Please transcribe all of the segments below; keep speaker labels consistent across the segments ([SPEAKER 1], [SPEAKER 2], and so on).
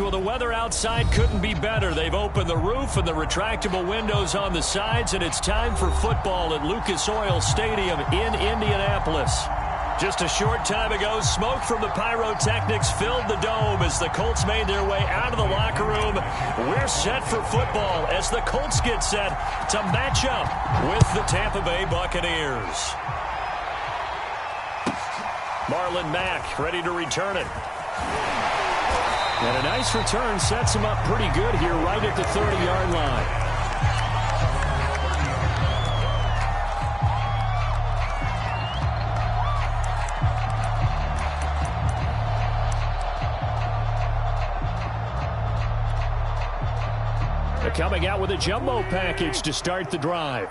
[SPEAKER 1] Well, the weather outside couldn't be better. They've opened the roof and the retractable windows on the sides, and it's time for football at Lucas Oil Stadium in Indianapolis. Just a short time ago, smoke from the pyrotechnics filled the dome as the Colts made their way out of the locker room. We're set for football as the Colts get set to match up with the Tampa Bay Buccaneers. Marlon Mack ready to return it. And a nice return sets him up pretty good here right at the 30-yard line. They're coming out with a jumbo package to start the drive.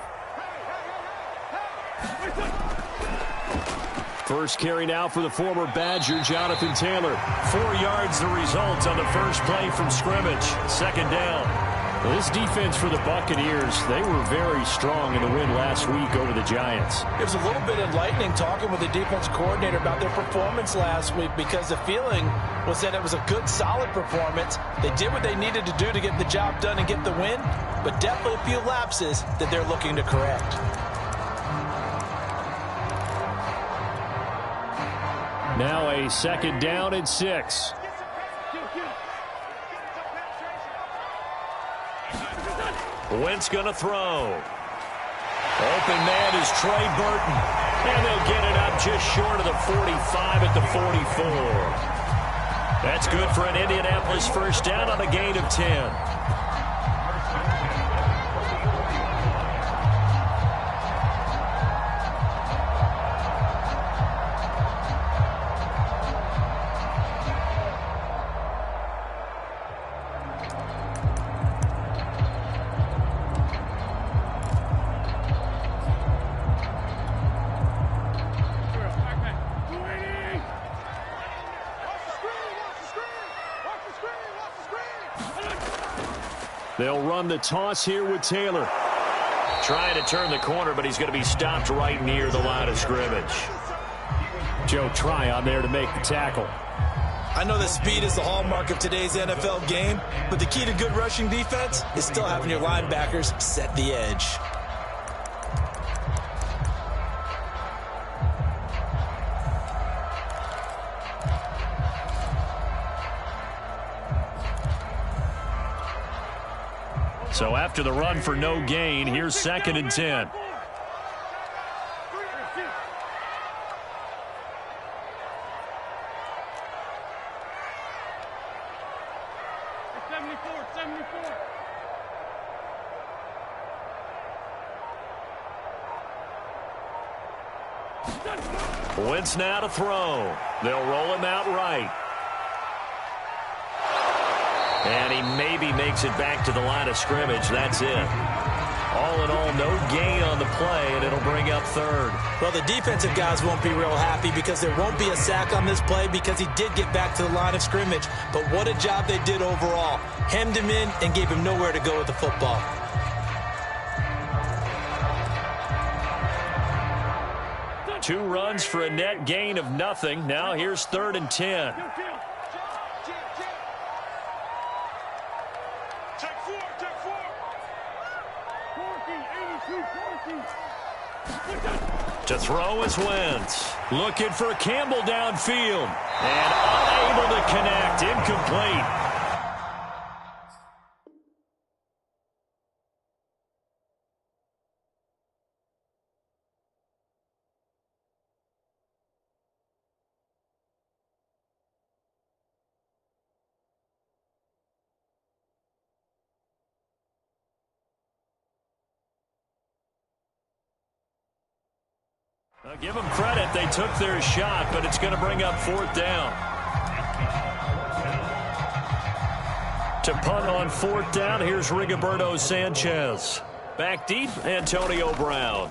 [SPEAKER 1] First carry now for the former Badger, Jonathan Taylor. 4 yards the result on the first play from scrimmage. Second down. Well, this defense for the Buccaneers, they were very strong in the win last week over the Giants.
[SPEAKER 2] It was a little bit enlightening talking with the defense coordinator about their performance last week because the feeling was that it was a good, solid performance. They did what they needed to do to get the job done and get the win, but definitely a few lapses that they're looking to correct.
[SPEAKER 1] Now a second down and 6. Wentz going to throw. Open man is Trey Burton. And they'll get it up just short of the 45 at the 44. That's good for an Indianapolis first down on a gain of 10. They'll run the toss here with Taylor. Trying to turn the corner, but he's going to be stopped right near the line of scrimmage. Joe Tryon there to make the tackle.
[SPEAKER 2] I know that speed is the hallmark of today's NFL game, but the key to good rushing defense is still having your linebackers set the edge.
[SPEAKER 1] So after the run for no gain, here's second and 10. Wentz now to throw. They'll roll him out right. And he maybe makes it back to the line of scrimmage. That's it. All in all, no gain on the play, and it'll bring up third.
[SPEAKER 2] Well, the defensive guys won't be real happy because there won't be a sack on this play because he did get back to the line of scrimmage. But what a job they did overall. Hemmed him in and gave him nowhere to go with the football.
[SPEAKER 1] Two runs for a net gain of nothing. Now here's third and 10. To throw is Wentz. Looking for Campbell downfield. And unable to connect. Incomplete. I'll give them credit. They took their shot, but it's going to bring up fourth down. To punt on fourth down, here's Rigoberto Sanchez. Back deep, Antonio Brown.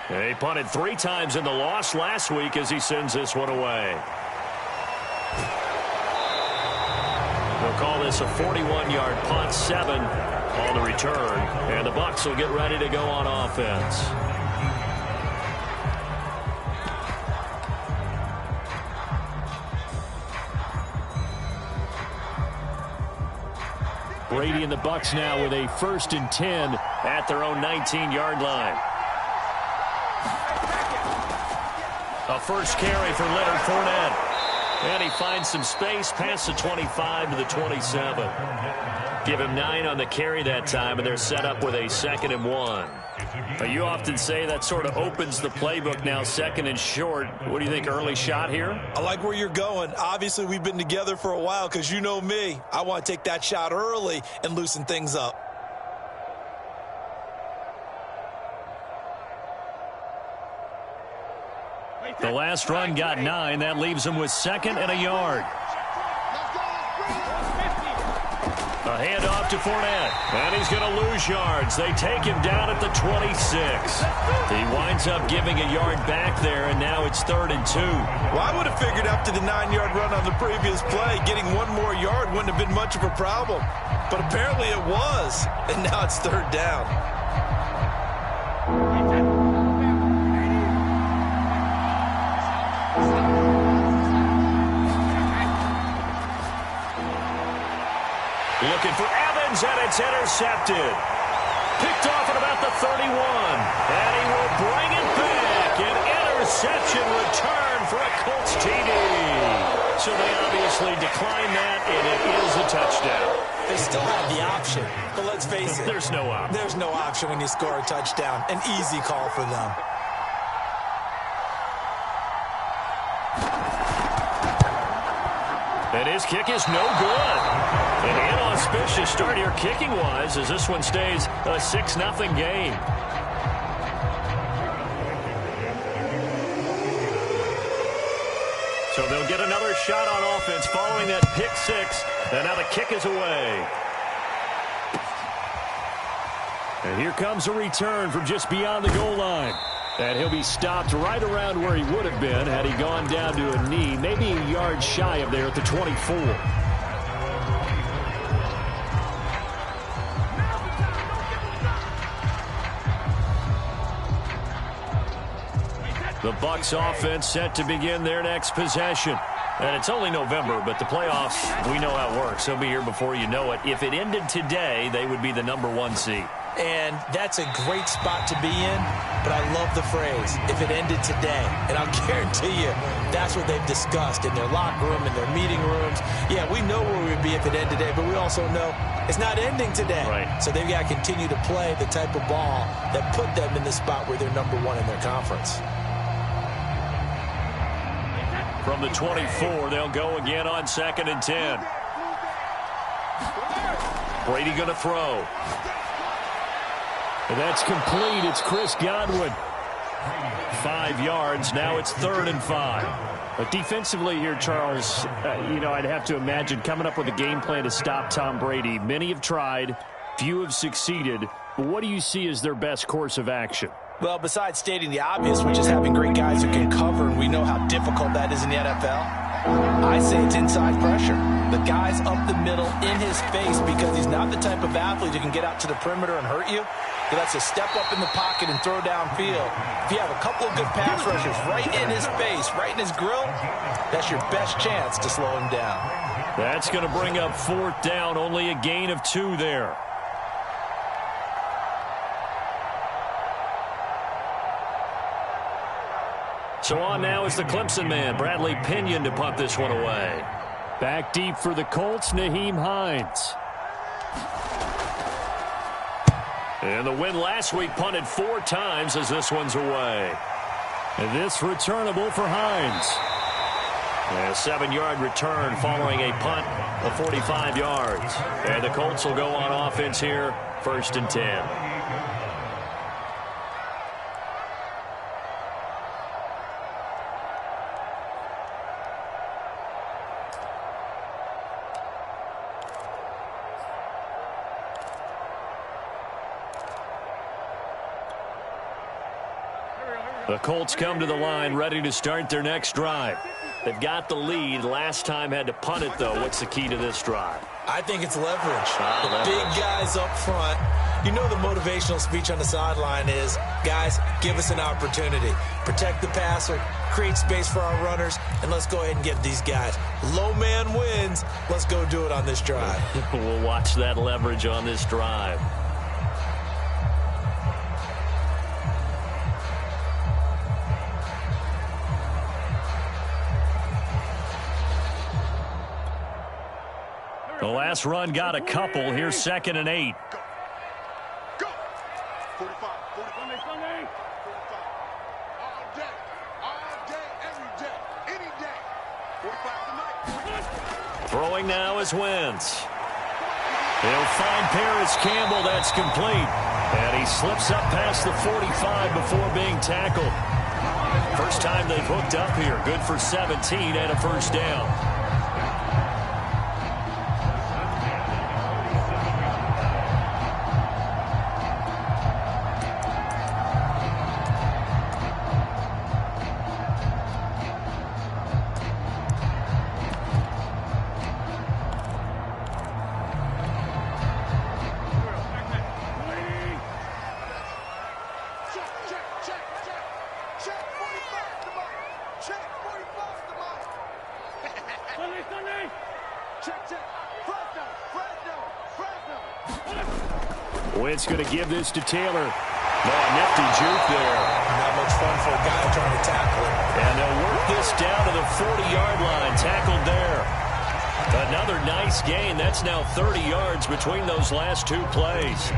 [SPEAKER 1] He punted 3 times in the loss last week as he sends this one away. They'll call this a 41-yard punt, 7 on the return, and the Bucs will get ready to go on offense. Brady and the Bucs now with a 1st and 10 at their own 19-yard line. A first carry for Leonard Fournette. And he finds some space past the 25 to the 27. Give him 9 on the carry that time, and they're set up with a 2nd and 1. You often say that sort of opens the playbook now, 2nd and short. What do you think, early shot here?
[SPEAKER 2] I like where you're going. Obviously, we've been together for a while because you know me. I want to take that shot early and loosen things up.
[SPEAKER 1] The last run got 9. That leaves him with 2nd and a yard. A handoff to Fournette. And he's going to lose yards. They take him down at the 26. He winds up giving a yard back there, and now it's 3rd and 2.
[SPEAKER 2] Well, I would have figured after the 9-yard run on the previous play, getting 1 more yard wouldn't have been much of a problem. But apparently it was, and now it's 3rd down.
[SPEAKER 1] Looking for Evans, and it's intercepted. Picked off at about the 31. And he will bring it back. An interception return for a Colts TD. So they obviously declined that, and it is a touchdown.
[SPEAKER 2] They still have the option, but let's face it.
[SPEAKER 1] There's no option.
[SPEAKER 2] There's no option when you score a touchdown. An easy call for them.
[SPEAKER 1] And his kick is no good. An inauspicious start here kicking-wise as this one stays a 6-0 game. So they'll get another shot on offense following that pick 6. And now the kick is away. And here comes a return from just beyond the goal line. And he'll be stopped right around where he would have been had he gone down to a knee, maybe a yard shy of there at the 24. The Bucs offense set to begin their next possession. And it's only November, but the playoffs, we know how it works. They'll be here before you know it. If it ended today, they would be the #1 seed.
[SPEAKER 2] And that's a great spot to be in, but I love the phrase, if it ended today. And I'll guarantee you, that's what they've discussed in their locker room, in their meeting rooms. Yeah, we know where we'd be if it ended today, but we also know it's not ending today.
[SPEAKER 1] Right.
[SPEAKER 2] So they've got to continue to play the type of ball that put them in the spot where they're #1 in their conference.
[SPEAKER 1] From the 24, they'll go again on 2nd and 10. Brady going to throw. And that's complete. It's Chris Godwin. 5 yards. Now it's 3rd and 5. But defensively here, Charles, I'd have to imagine coming up with a game plan to stop Tom Brady. Many have tried. Few have succeeded. But what do you see as their best course of action?
[SPEAKER 2] Well, besides stating the obvious, which is having great guys who can cover, and we know how difficult that is in the NFL, I say it's inside pressure. The guy's up the middle in his face because he's not the type of athlete who can get out to the perimeter and hurt you. He lets you step up in the pocket and throw downfield. If you have a couple of good pass rushers right in his face, right in his grill, that's your best chance to slow him down.
[SPEAKER 1] That's going to bring up 4th down, only a gain of 2 there. So on now is the Clemson man, Bradley Pinion, to punt this one away. Back deep for the Colts, Nyheim Hines. And the win last week punted 4 times as this one's away. And this returnable for Hines. And a 7-yard return following a punt of 45 yards. And the Colts will go on offense here, 1st and 10. The Colts come to the line ready to start their next drive. They've got the lead. Last time had to punt it, though. What's the key to this drive?
[SPEAKER 2] I think it's leverage.
[SPEAKER 1] Leverage.
[SPEAKER 2] Big guys up front. You know the motivational speech on the sideline is, guys, give us an opportunity. Protect the passer, create space for our runners, and let's go ahead and get these guys. Low man wins. Let's go do it on this drive.
[SPEAKER 1] We'll watch that leverage on this drive. The last run got a couple. Here's 2nd and 8.
[SPEAKER 3] Go. 45. Sunday. 45. All day, every day, any day. 45 tonight.
[SPEAKER 1] Throwing now is Wentz. He'll find Paris Campbell. That's complete. And he slips up past the 45 before being tackled. First time they've hooked up here. Good for 17 and a first down. Wentz going to give this to Taylor. Nifty juke there.
[SPEAKER 2] Not much fun for a guy trying to tackle it.
[SPEAKER 1] And they'll work this down to the 40-yard line. Tackled there. Another nice gain. That's now 30 yards between those last two plays.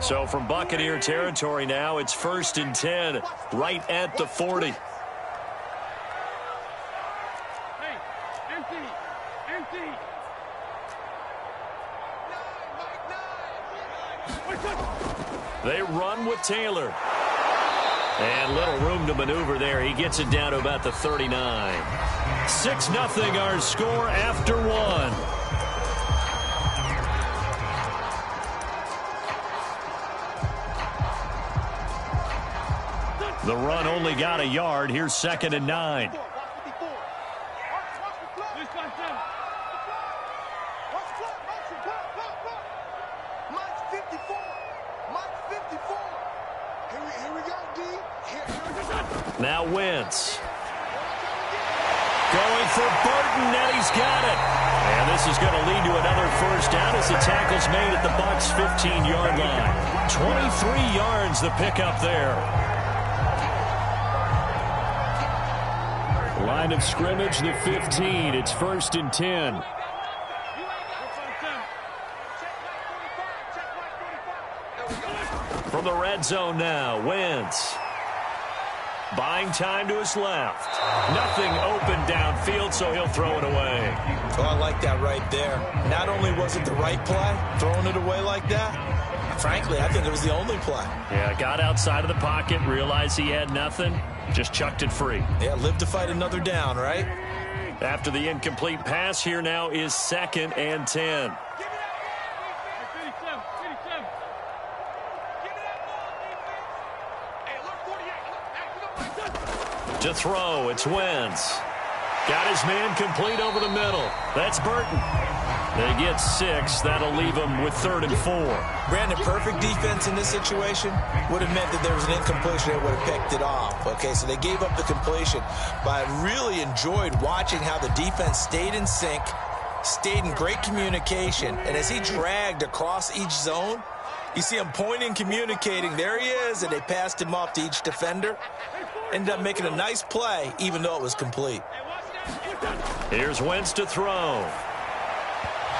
[SPEAKER 1] So from Buccaneer territory now, it's 1st and 10, right at the 40.
[SPEAKER 3] Hey, empty.
[SPEAKER 1] They run with Taylor. And little room to maneuver there. He gets it down to about the 39. 6-0 our score after one. The run only got a yard. Here's 2nd and 9. Now Wentz. Going for Burton, and he's got it. And this is going to lead to another first down as the tackle's made at the Bucs' 15-yard line. 23 yards the pickup there. Line of scrimmage, the 15. It's 1st and 10. From the red zone now, Wentz. Buying time to his left. Nothing open downfield, so he'll throw it away.
[SPEAKER 2] Oh, I like that right there. Not only was it the right play, throwing it away like that, frankly, I think it was the only play.
[SPEAKER 1] Yeah, got outside of the pocket, realized he had nothing, just chucked it free.
[SPEAKER 2] Yeah, live to fight another down, right?
[SPEAKER 1] After the incomplete pass, here now is 2nd and 10. To throw, it's Wentz. Got his man complete over the middle. That's Burton. They get 6. That'll leave them with 3rd and 4.
[SPEAKER 2] Brandon, perfect defense in this situation would have meant that there was an incompletion. They would have picked it off. Okay, so they gave up the completion. But I really enjoyed watching how the defense stayed in sync, stayed in great communication. And as he dragged across each zone, you see him pointing, communicating. There he is, and they passed him off to each defender. Ended up making a nice play, even though it was complete.
[SPEAKER 1] Here's Wentz to throw.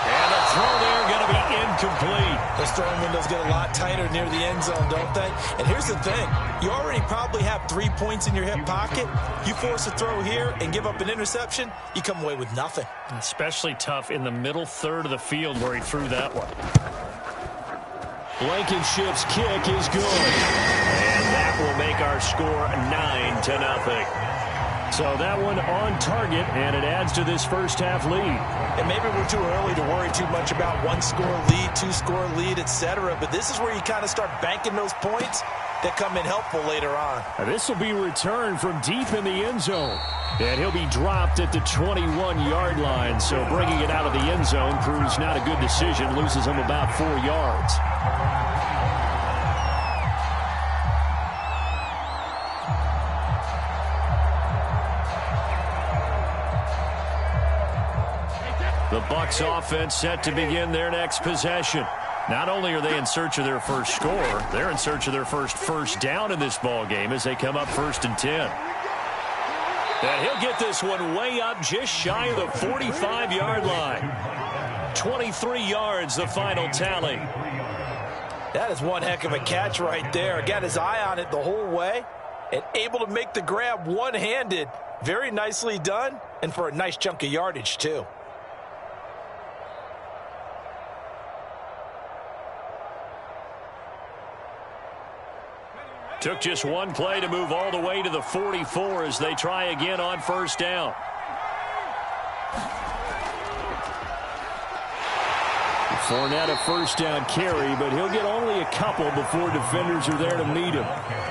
[SPEAKER 1] And the throw there going to be incomplete.
[SPEAKER 2] Those throwing windows get a lot tighter near the end zone, don't they? And here's the thing. You already probably have 3 points in your hip pocket. You force a throw here and give up an interception, you come away with nothing.
[SPEAKER 1] Especially tough in the middle third of the field where he threw that one. Blankenship's kick is good. And that will make our score 9-0. So that one on target, and it adds to this first half lead.
[SPEAKER 2] And maybe we're too early to worry too much about 1-score lead, 2-score lead, etc. But this is where you kind of start banking those points that come in helpful later on.
[SPEAKER 1] This will be returned from deep in the end zone. And he'll be dropped at the 21-yard line. So bringing it out of the end zone proves not a good decision. Loses him about 4 yards. The Bucs offense set to begin their next possession. Not only are they in search of their first score, they're in search of their first down in this ball game as they come up 1st and 10. And he'll get this one way up just shy of the 45-yard line. 23 yards, the final tally.
[SPEAKER 2] That is one heck of a catch right there. Got his eye on it the whole way and able to make the grab one-handed. Very nicely done, and for a nice chunk of yardage, too.
[SPEAKER 1] Took just one play to move all the way to the 44 as they try again on 1st down. Fournette a 1st down carry, but he'll get only a couple before defenders are there to meet him.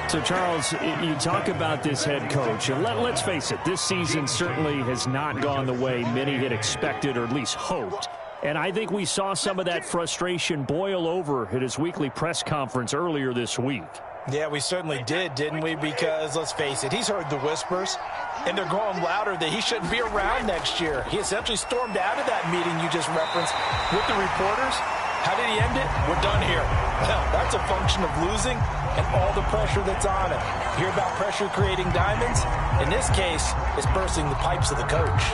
[SPEAKER 1] So, Charles, you talk about this head coach, and let's face it, this season certainly has not gone the way many had expected or at least hoped. And I think we saw some of that frustration boil over at his weekly press conference earlier this week.
[SPEAKER 2] Yeah, we certainly did, didn't we? Because, let's face it, he's heard the whispers, and they're growing louder that he shouldn't be around next year. He essentially stormed out of that meeting you just referenced with the reporters. How did he end it? We're done here. Well, that's a function of losing and all the pressure that's on him. Hear about pressure creating diamonds? In this case, it's bursting the pipes of the coach.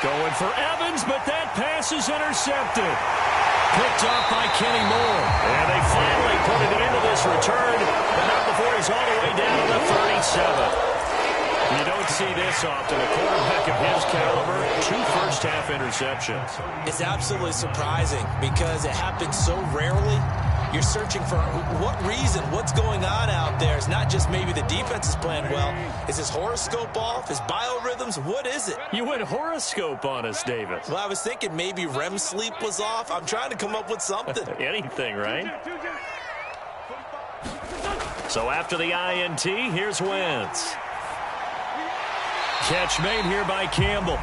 [SPEAKER 1] Going for Evans, but that pass is intercepted. Picked off by Kenny Moore. And they finally put it into this return, but not before he's all the way down to the 37. You don't see this often. A quarterback of his caliber, 2 first-half interceptions.
[SPEAKER 2] It's absolutely surprising because it happens so rarely. You're searching for what reason, what's going on out there. It's not just maybe the defense is playing well. Is his horoscope off? His biorhythms? What is it?
[SPEAKER 1] You went horoscope on us, Davis.
[SPEAKER 2] Well, I was thinking maybe REM sleep was off. I'm trying to come up with something.
[SPEAKER 1] Anything, right? So after the INT, here's Wentz. Catch made here by Campbell.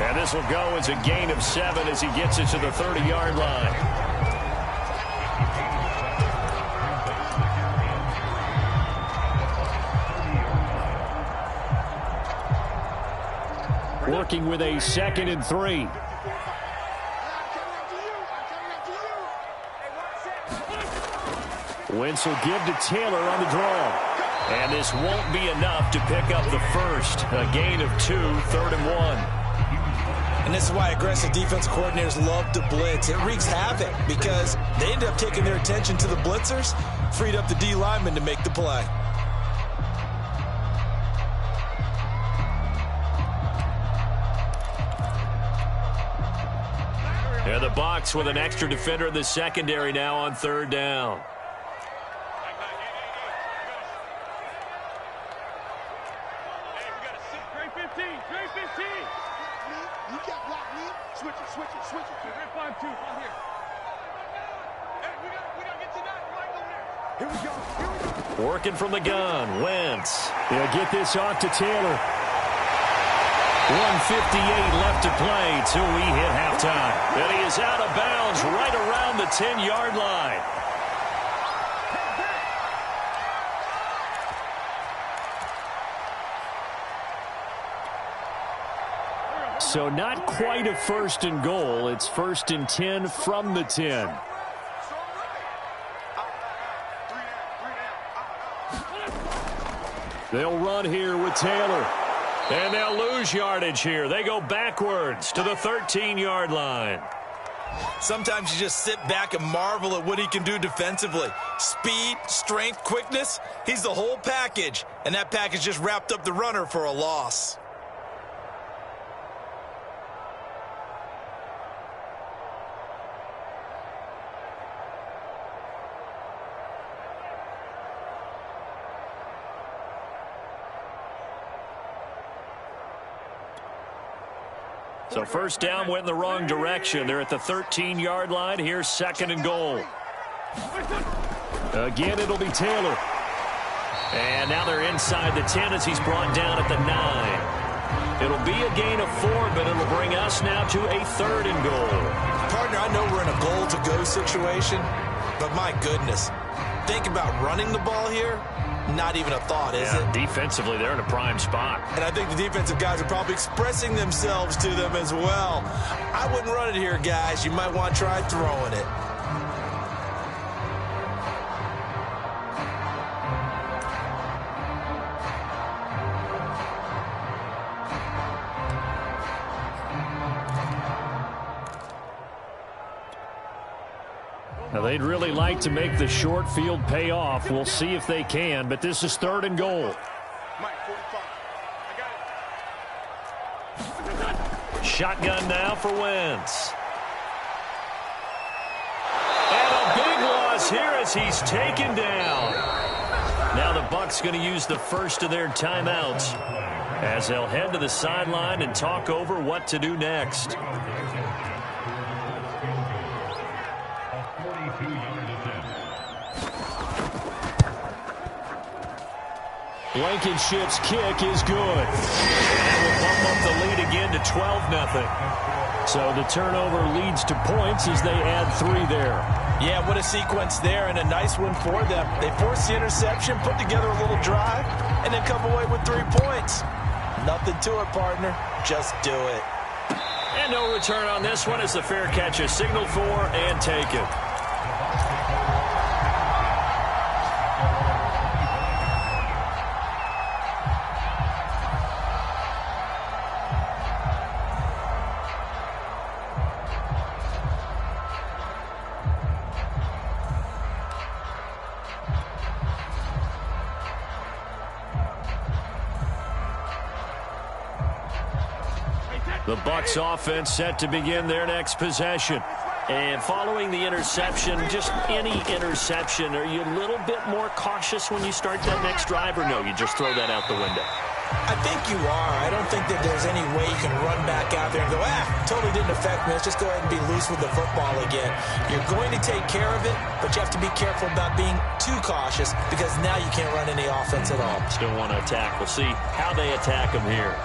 [SPEAKER 1] And this will go as a gain of 7 as he gets it to the 30-yard line. Working with a 2nd and 3. Wentz will give to Taylor on the draw. And this won't be enough to pick up the first. A gain of 2, 3rd and 1.
[SPEAKER 2] And this is why aggressive defense coordinators love to blitz. It wreaks havoc because they end up taking their attention to the blitzers, freed up the D lineman to make the play.
[SPEAKER 1] And the Bucs with an extra defender in the secondary now on 3rd down. Working from the gun, Wentz. He'll get this off to Taylor. 1:58 left to play till we hit halftime. And he is out of bounds right around the 10-yard line. So not quite a 1st and goal. It's 1st and 10 from the 10. They'll run here with Taylor. And they'll lose yardage here. They go backwards to the 13-yard line.
[SPEAKER 2] Sometimes you just sit back and marvel at what he can do defensively. Speed, strength, quickness. He's the whole package. And that package just wrapped up the runner for a loss.
[SPEAKER 1] So first down went in the wrong direction. They're at the 13-yard line. Here's 2nd and goal. Again, it'll be Taylor. And now they're inside the 10 as he's brought down at the 9. It'll be a gain of 4, but it'll bring us now to a 3rd and goal.
[SPEAKER 2] Partner, I know we're in a goal-to-go situation, but my goodness, think about running the ball here. Not even a thought, is it?
[SPEAKER 1] Defensively, they're in a prime spot.
[SPEAKER 2] And I think the defensive guys are probably expressing themselves to them as well. I wouldn't run it here, guys. You might want to try throwing it.
[SPEAKER 1] Now, they'd really like to make the short field pay off. We'll see if they can, but this is 3rd and goal.
[SPEAKER 3] Mike, 45. I got it.
[SPEAKER 1] Shotgun now for Wentz. And a big loss here as he's taken down. Now the Bucs going to use the first of their timeouts as they'll head to the sideline and talk over what to do next. Blankenship's kick is good. And we'll bump up the lead again to 12-0. So the turnover leads to points as they add 3 there.
[SPEAKER 2] Yeah, what a sequence there, and a nice one for them. They force the interception, put together a little drive, and then come away with 3 points. Nothing to it, partner. Just do it.
[SPEAKER 1] And no return on this one as the fair catch is signaled for and taken. The Bucs offense set to begin their next possession. And following the interception, just any interception, are you a little bit more cautious when you start that next drive, or no, you just throw that out the window?
[SPEAKER 2] I think you are. I don't think that there's any way you can run back out there and go, totally didn't affect me. Let's just go ahead and be loose with the football again. You're going to take care of it, but you have to be careful about being too cautious because now you can't run any offense at all.
[SPEAKER 1] Still want to attack. We'll see how they attack them here.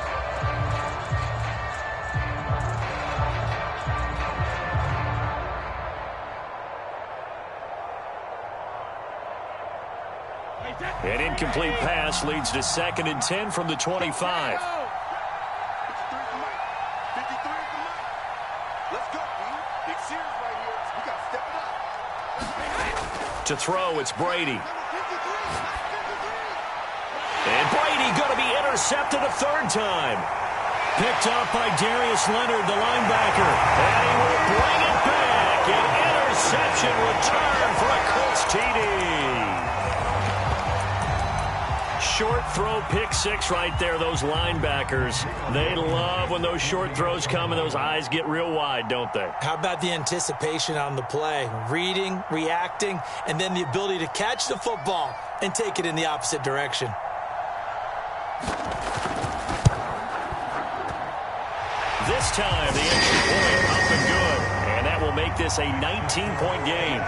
[SPEAKER 1] An incomplete pass leads to 2nd and 10 from the 25.
[SPEAKER 3] 53 at the mic. Let's go, B. Big series right here. We got to step it up.
[SPEAKER 1] To throw, it's Brady. And Brady going to be intercepted a 3rd time. Picked up by Darius Leonard, the linebacker. And he will bring it back. An interception return for a Colts TD. Short throw, pick 6 right there. Those linebackers, they love when those short throws come and those eyes get real wide, don't they?
[SPEAKER 2] How about the anticipation on the play? Reading, reacting, and then the ability to catch the football and take it in the opposite direction.
[SPEAKER 1] This time, the extra point up and good. And that will make this a 19-point game.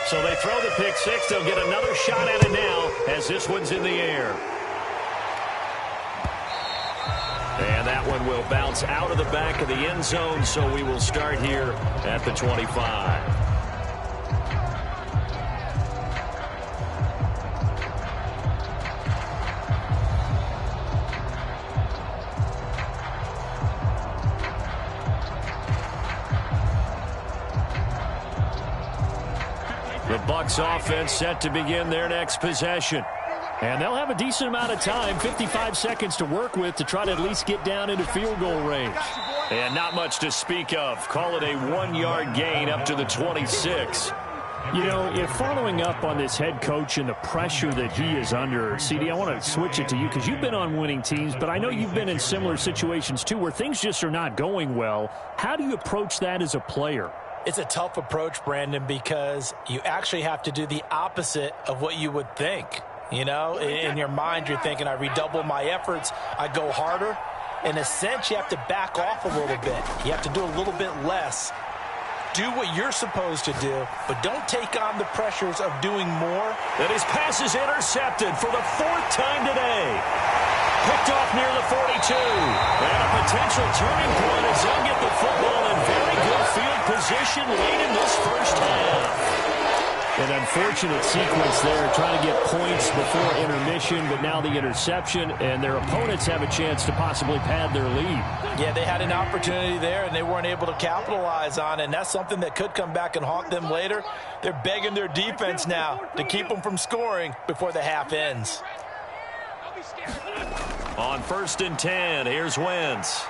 [SPEAKER 1] So they throw the pick 6. They'll get another shot at it now as this one's in the air. And that one will bounce out of the back of the end zone, so we will start here at the 25. The Bucs offense set to begin their next possession. And they'll have a decent amount of time, 55 seconds to work with, to try to at least get down into field goal range. And not much to speak of. Call it a 1-yard gain up to the 26.
[SPEAKER 4] You know, if following up on this head coach and the pressure that he is under, CD, I want to switch it to you because you've been on winning teams, but I know you've been in similar situations too where things just are not going well. How do you approach that as a player?
[SPEAKER 2] It's a tough approach, Brandon, because you actually have to do the opposite of what you would think. You know, in your mind, you're thinking, I redouble my efforts, I go harder. In a sense, you have to back off a little bit. You have to do a little bit less. Do what you're supposed to do, but don't take on the pressures of doing more.
[SPEAKER 1] And his pass is intercepted for the 4th time today. Picked off near the 42. And a potential turning point as they'll get the football in very good field position late in this first half. An unfortunate sequence there, trying to get points before intermission, but now the interception, and their opponents have a chance to possibly pad their lead.
[SPEAKER 2] Yeah, they had an opportunity there, and they weren't able to capitalize on it, and that's something that could come back and haunt them later. They're begging their defense now to keep them from scoring before the half ends.
[SPEAKER 1] On 1st and 10, here's Wentz.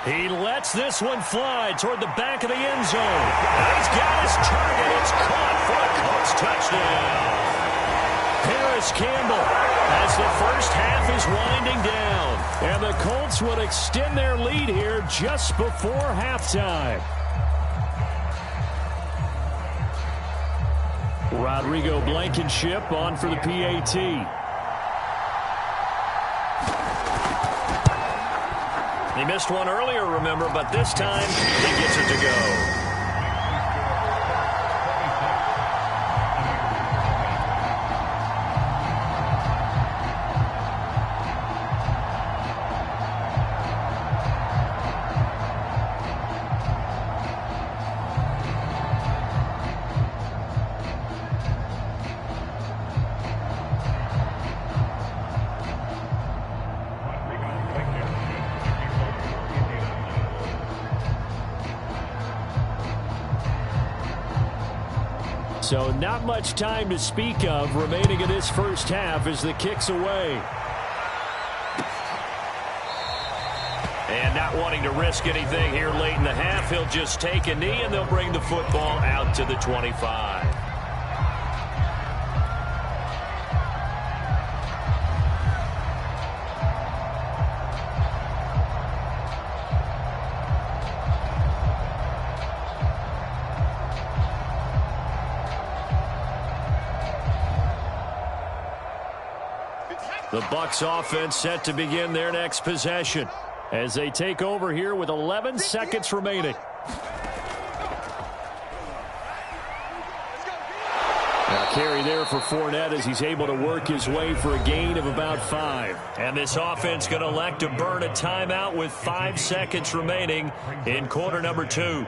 [SPEAKER 1] He lets this one fly toward the back of the end zone. And he's got his target. It's caught for a Colts touchdown. Paris Campbell as the first half is winding down. And the Colts would extend their lead here just before halftime. Rodrigo Blankenship on for the PAT. He missed one earlier, remember, but this time he gets it to go. So not much time to speak of remaining in this first half as the kick's away. And not wanting to risk anything here late in the half, he'll just take a knee and they'll bring the football out to the 25. The Bucs offense set to begin their next possession as they take over here with 11 seconds remaining. Now carry there for Fournette as he's able to work his way for a gain of about 5. And this offense going to elect to burn a timeout with 5 seconds remaining in quarter number 2.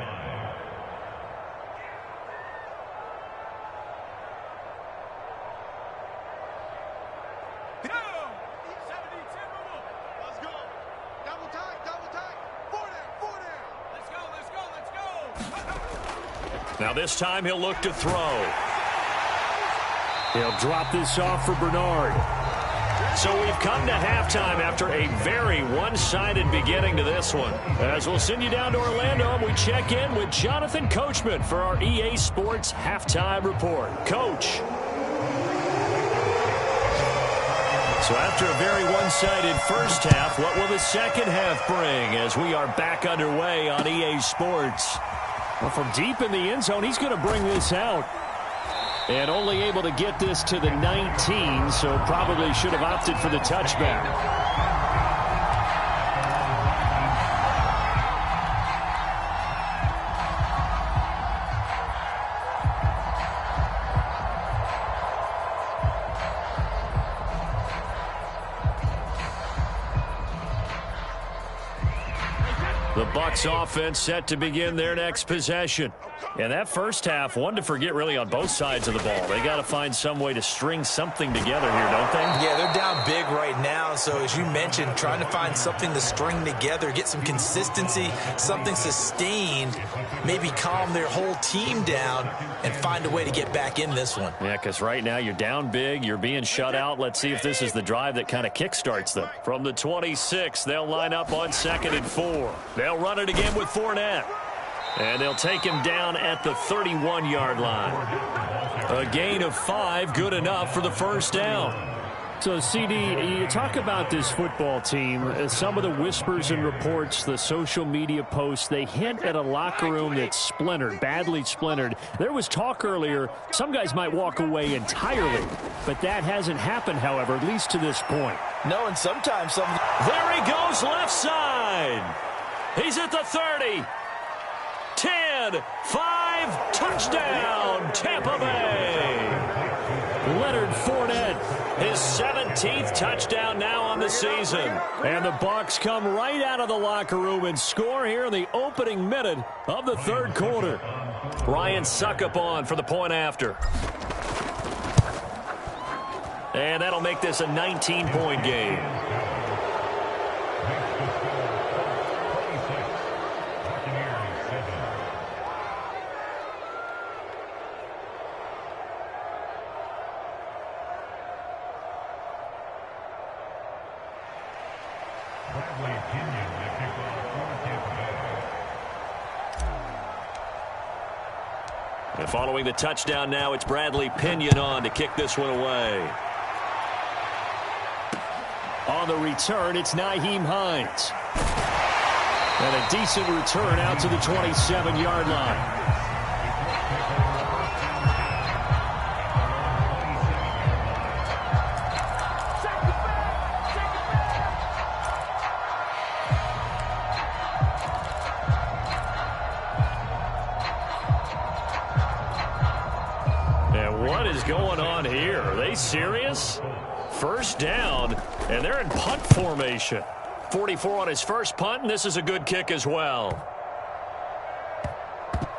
[SPEAKER 1] Now this time he'll look to throw.
[SPEAKER 4] He'll drop this off for Bernard.
[SPEAKER 1] So we've come to halftime after a very one-sided beginning to this one. As we'll send you down to Orlando, and we check in with Jonathan Coachman for our EA Sports Halftime Report. Coach. So after a very one-sided first half, what will the second half bring as we are back underway on EA Sports?
[SPEAKER 4] Well, from deep in the end zone, he's going to bring this out.
[SPEAKER 1] And only able to get this to the 19, so probably should have opted for the touchback. The Bucs offense set to begin their next possession. And that first half, one to forget really on both sides of the ball. They got to find some way to string something together here, don't they?
[SPEAKER 2] Yeah, they're down big right now. So as you mentioned, trying to find something to string together, get some consistency, something sustained, maybe calm their whole team down and find a way to get back in this one.
[SPEAKER 1] Yeah, because right now you're down big, you're being shut out. Let's see if this is the drive that kind of kickstarts them. From the 26, they'll line up on 2nd and 4. They'll run it again with Fournette. And they'll take him down at the 31-yard line. A gain of 5, good enough for the first down.
[SPEAKER 4] So, CD, you talk about this football team, some of the whispers and reports, the social media posts, they hint at a locker room that's splintered, badly splintered. There was talk earlier, some guys might walk away entirely, but that hasn't happened, however, at least to this point.
[SPEAKER 2] No, and sometimes some...
[SPEAKER 1] There he goes, left side. He's at the 30. 10, 5, touchdown, Tampa Bay. Leonard Fournette, his 17th touchdown now on the season. And the Bucs come right out of the locker room and score here in the opening minute of the third quarter. Ryan Suckup on for the point after. And that'll make this a 19-point game. And following the touchdown now, it's Bradley Pinion on to kick this one away.
[SPEAKER 4] On the return, it's Nyheim Hines. And a decent return out to the 27-yard line.
[SPEAKER 1] What is going on here? Are they serious? First down, and they're in punt formation. 44 on his first punt, and this is a good kick as well.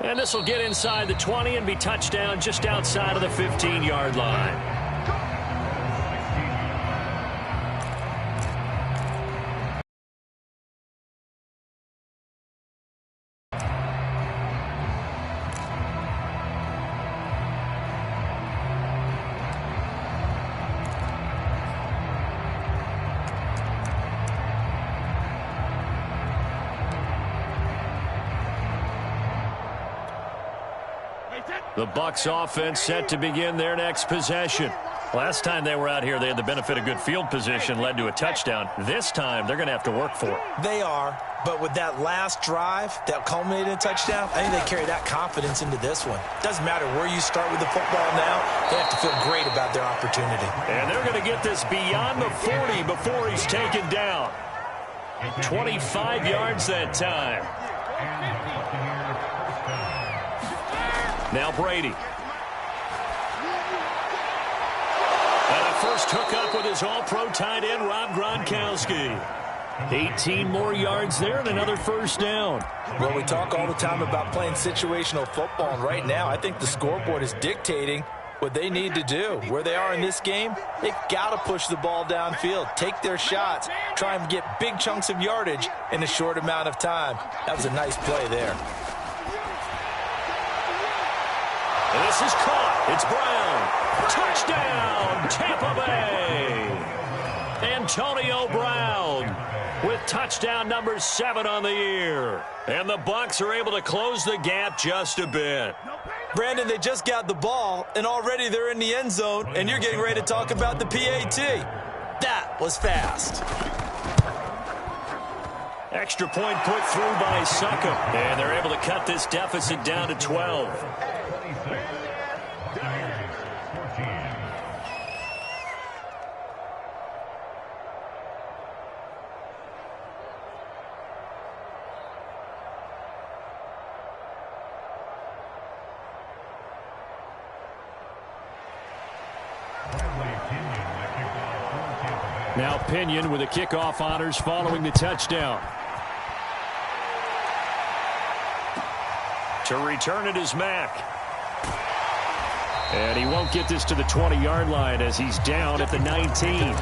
[SPEAKER 1] And this will get inside the 20 and be touchdown just outside of the 15-yard line. The Bucs offense set to begin their next possession. Last time they were out here, they had the benefit of good field position, led to a touchdown. This time, they're going to have to work for it.
[SPEAKER 2] They are, but with that last drive that culminated in a touchdown, I think they carry that confidence into this one. Doesn't matter where you start with the football now, they have to feel great about their opportunity.
[SPEAKER 1] And they're going to get this beyond the 40 before he's taken down. 25 yards that time. Now Brady. And a first hookup with his all-pro tight end, Rob Gronkowski. 18 more yards there and another first down.
[SPEAKER 2] Well, we talk all the time about playing situational football, and right now I think the scoreboard is dictating what they need to do. Where they are in this game, they've got to push the ball downfield, take their shots, try and get big chunks of yardage in a short amount of time. That was a nice play there.
[SPEAKER 1] And this is caught. It's Brown. Touchdown, Tampa Bay. Antonio Brown with touchdown number 7 on the year. And the Bucs are able to close the gap just a bit.
[SPEAKER 2] Brandon, they just got the ball, and already they're in the end zone, and you're getting ready to talk about the PAT. That was fast.
[SPEAKER 1] Extra point put through by Suckup. And they're able to cut this deficit down to 12.
[SPEAKER 4] Now Pinion with the kickoff honors following the touchdown.
[SPEAKER 1] To return it is Mack. And he won't get this to the 20-yard line as he's down at the 19.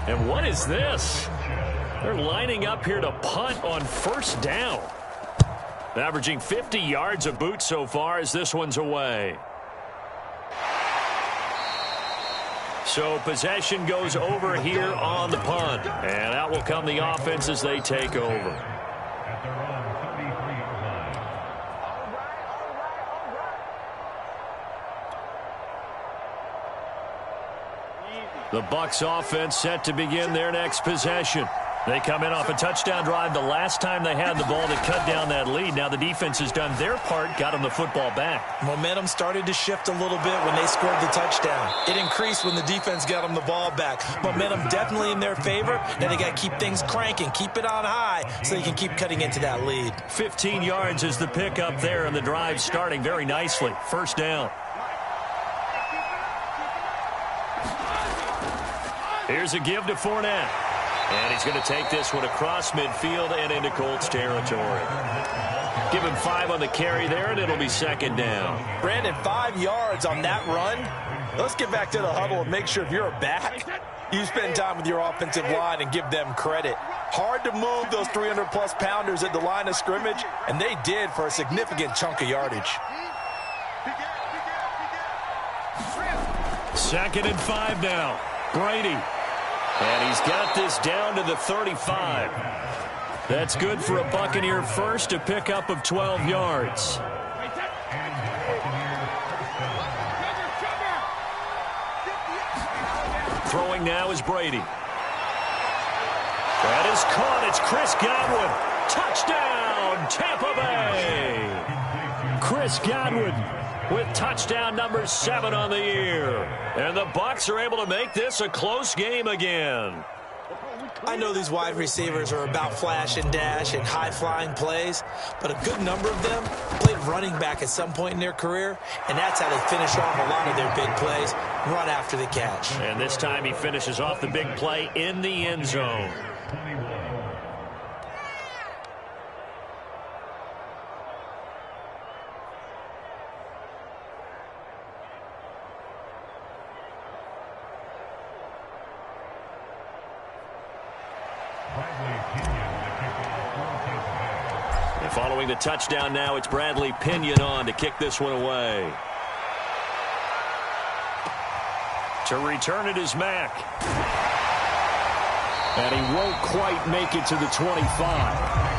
[SPEAKER 1] And what is this? They're lining up here to punt on first down. Averaging 50 yards a boot so far as this one's away. So possession goes over here on the punt. And out will come the offense as they take over. The Bucs offense set to begin their next possession. They come in off a touchdown drive the last time they had the ball to cut down that lead. Now the defense has done their part, got them the football back.
[SPEAKER 2] Momentum started to shift a little bit when they scored the touchdown. It increased when the defense got them the ball back. Momentum definitely in their favor. Now they got to keep things cranking, keep it on high so they can keep cutting into that lead.
[SPEAKER 1] 15 yards is the pickup there, and the drive starting very nicely. First down. Here's a give to Fournette. And he's going to take this one across midfield and into Colts territory. Give him 5 on the carry there, and it'll be second down.
[SPEAKER 2] Brandon, 5 yards on that run. Let's get back to the huddle and make sure if you're a back, you spend time with your offensive line and give them credit. Hard to move those 300-plus pounders at the line of scrimmage, and they did for a significant chunk of yardage.
[SPEAKER 1] Second and 5 now. Brady. And he's got this down to the 35. That's good for a Buccaneer first, a pickup of 12 yards. Throwing now is Brady. That is caught. It's Chris Godwin. Touchdown, Tampa Bay. Chris Godwin with touchdown number 7 on the year. And the Bucs are able to make this a close game again.
[SPEAKER 2] I know these wide receivers are about flash and dash and high-flying plays, but a good number of them played running back at some point in their career, and that's how they finish off a lot of their big plays, run after the catch.
[SPEAKER 1] And this time he finishes off the big play in the end zone. And following the touchdown now, it's Bradley Pinion on to kick this one away. To return it is Mack. And he won't quite make it to the 25.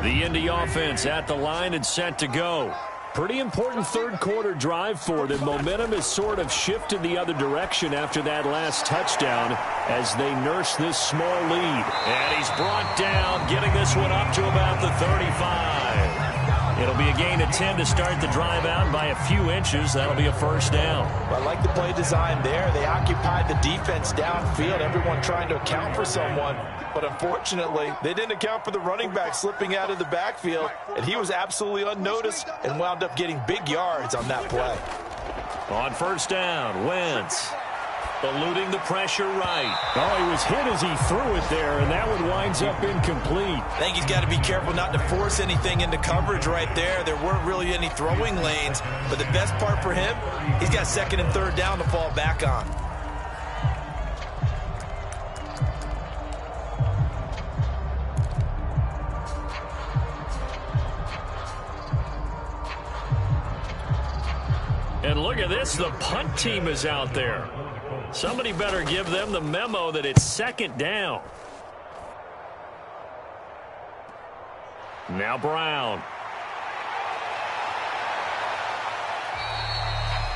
[SPEAKER 1] The Indy offense at the line and set to go. Pretty important third quarter drive for them. Momentum has sort of shifted the other direction after that last touchdown as they nurse this small lead. And he's brought down, getting this one up to about the 35. It'll be a gain of 10 to start the drive out by a few inches. That'll be a first down.
[SPEAKER 2] I like the play design there. They occupied the defense downfield, everyone trying to account for someone. But unfortunately, they didn't account for the running back slipping out of the backfield, and he was absolutely unnoticed and wound up getting big yards on that play.
[SPEAKER 1] On first down, Wentz eluding the pressure right.
[SPEAKER 4] Oh, he was hit as he threw it there, and that one winds up incomplete.
[SPEAKER 2] I think he's got to be careful not to force anything into coverage right there. There weren't really any throwing lanes, but the best part for him, he's got second and third down to fall back on.
[SPEAKER 1] And look at this, the punt team is out there. Somebody better give them the memo that it's second down. Now Brown.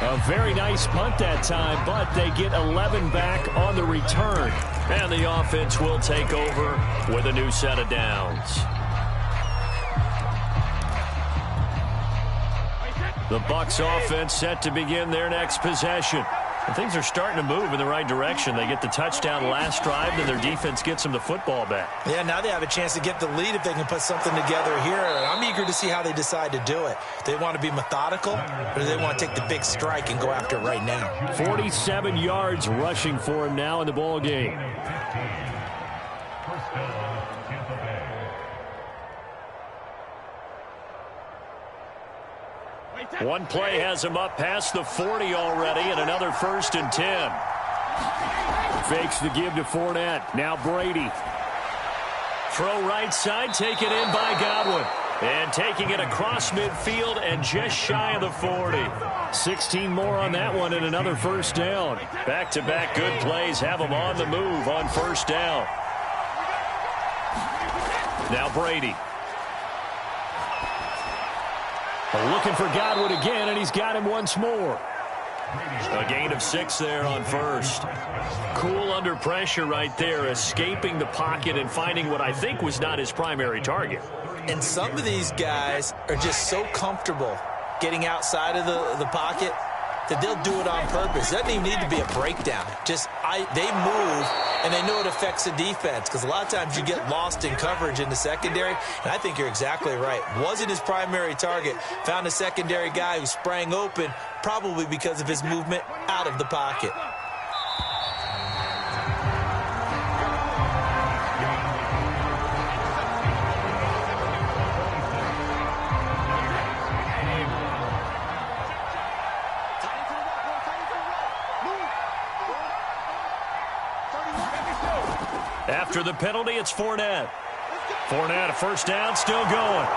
[SPEAKER 4] A very nice punt that time, but they get 11 back on the return.
[SPEAKER 1] And the offense will take over with a new set of downs. The Bucs offense set to begin their next possession. And things are starting to move in the right direction. They get the touchdown last drive, then their defense gets them the football back.
[SPEAKER 2] Yeah, now they have a chance to get the lead if they can put something together here. And I'm eager to see how they decide to do it. They want to be methodical, or do they want to take the big strike and go after it right now?
[SPEAKER 4] 47 yards rushing for him now in the ball game.
[SPEAKER 1] One play has him up past the 40 already, and another 1st and 10.
[SPEAKER 4] Fakes the give to Fournette. Now Brady.
[SPEAKER 1] Throw right side, taken in by Godwin. And taking it across midfield and just shy of the 40.
[SPEAKER 4] 16 more on that one and another 1st down.
[SPEAKER 1] Back-to-back good plays have them on the move on 1st down. Now Brady.
[SPEAKER 4] Looking for Godwin again, and he's got him once more.
[SPEAKER 1] A gain of 6 there on 1st. Cool under pressure right there, escaping the pocket and finding what I think was not his primary target.
[SPEAKER 2] And some of these guys are just so comfortable getting outside of the pocket that they'll do it on purpose. It doesn't even need to be a breakdown. Just they move, and they know it affects the defense, because a lot of times you get lost in coverage in the secondary, and I think you're exactly right. Wasn't his primary target. Found a secondary guy who sprang open, probably because of his movement out of the pocket.
[SPEAKER 1] After the penalty, it's Fournette. Fournette, a 1st down, still going.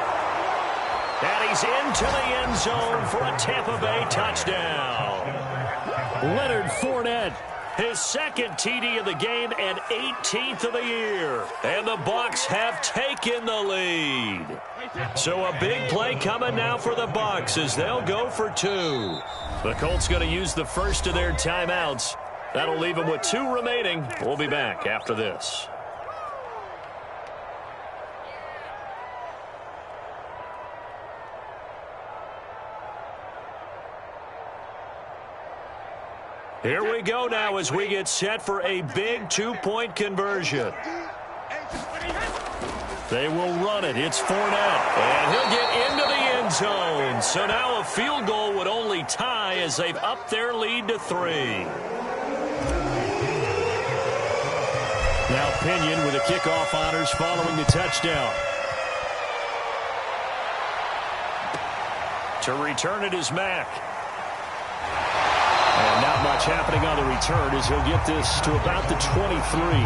[SPEAKER 1] And he's into the end zone for a Tampa Bay touchdown.
[SPEAKER 4] Leonard Fournette.
[SPEAKER 1] His 2nd TD of the game and 18th of the year. And the Bucs have taken the lead. So a big play coming now for the Bucs as they'll go for 2. The Colts going to use the first of their timeouts. That'll leave them with 2 remaining. We'll be back after this. Here we go now as we get set for a big 2-point conversion. They will run it. It's Fournette. And he'll get into the end zone. So now a field goal would only tie as they've upped their lead to 3.
[SPEAKER 4] Now Pinion with the kickoff honors following the touchdown.
[SPEAKER 1] To return it is Mack.
[SPEAKER 4] And not much happening on the return as he'll get this to about the 23.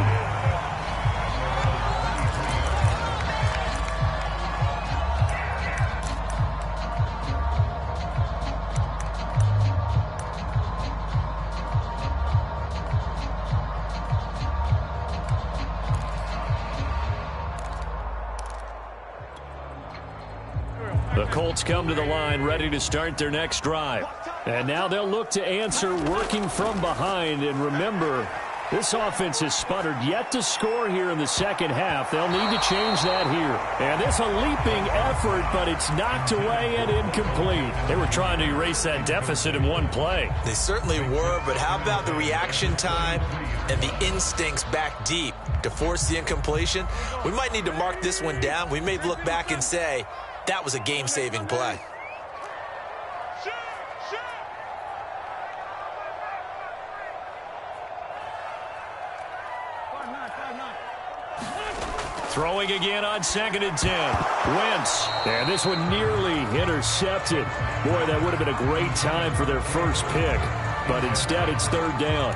[SPEAKER 1] The Colts come to the line ready to start their next drive.
[SPEAKER 4] And now they'll look to answer working from behind. And remember, this offense has sputtered yet to score here in the second half. They'll need to change that here. And this a leaping effort, but it's knocked away and incomplete.
[SPEAKER 1] They were trying to erase that deficit in one play.
[SPEAKER 2] They certainly were, but how about the reaction time and the instincts back deep to force the incompletion? We might need to mark this one down. We may look back and say, that was a game-saving play.
[SPEAKER 1] Throwing again on 2nd and 10. Wentz.
[SPEAKER 4] And this one nearly intercepted. Boy, that would have been a great time for their first pick. But instead, it's 3rd down.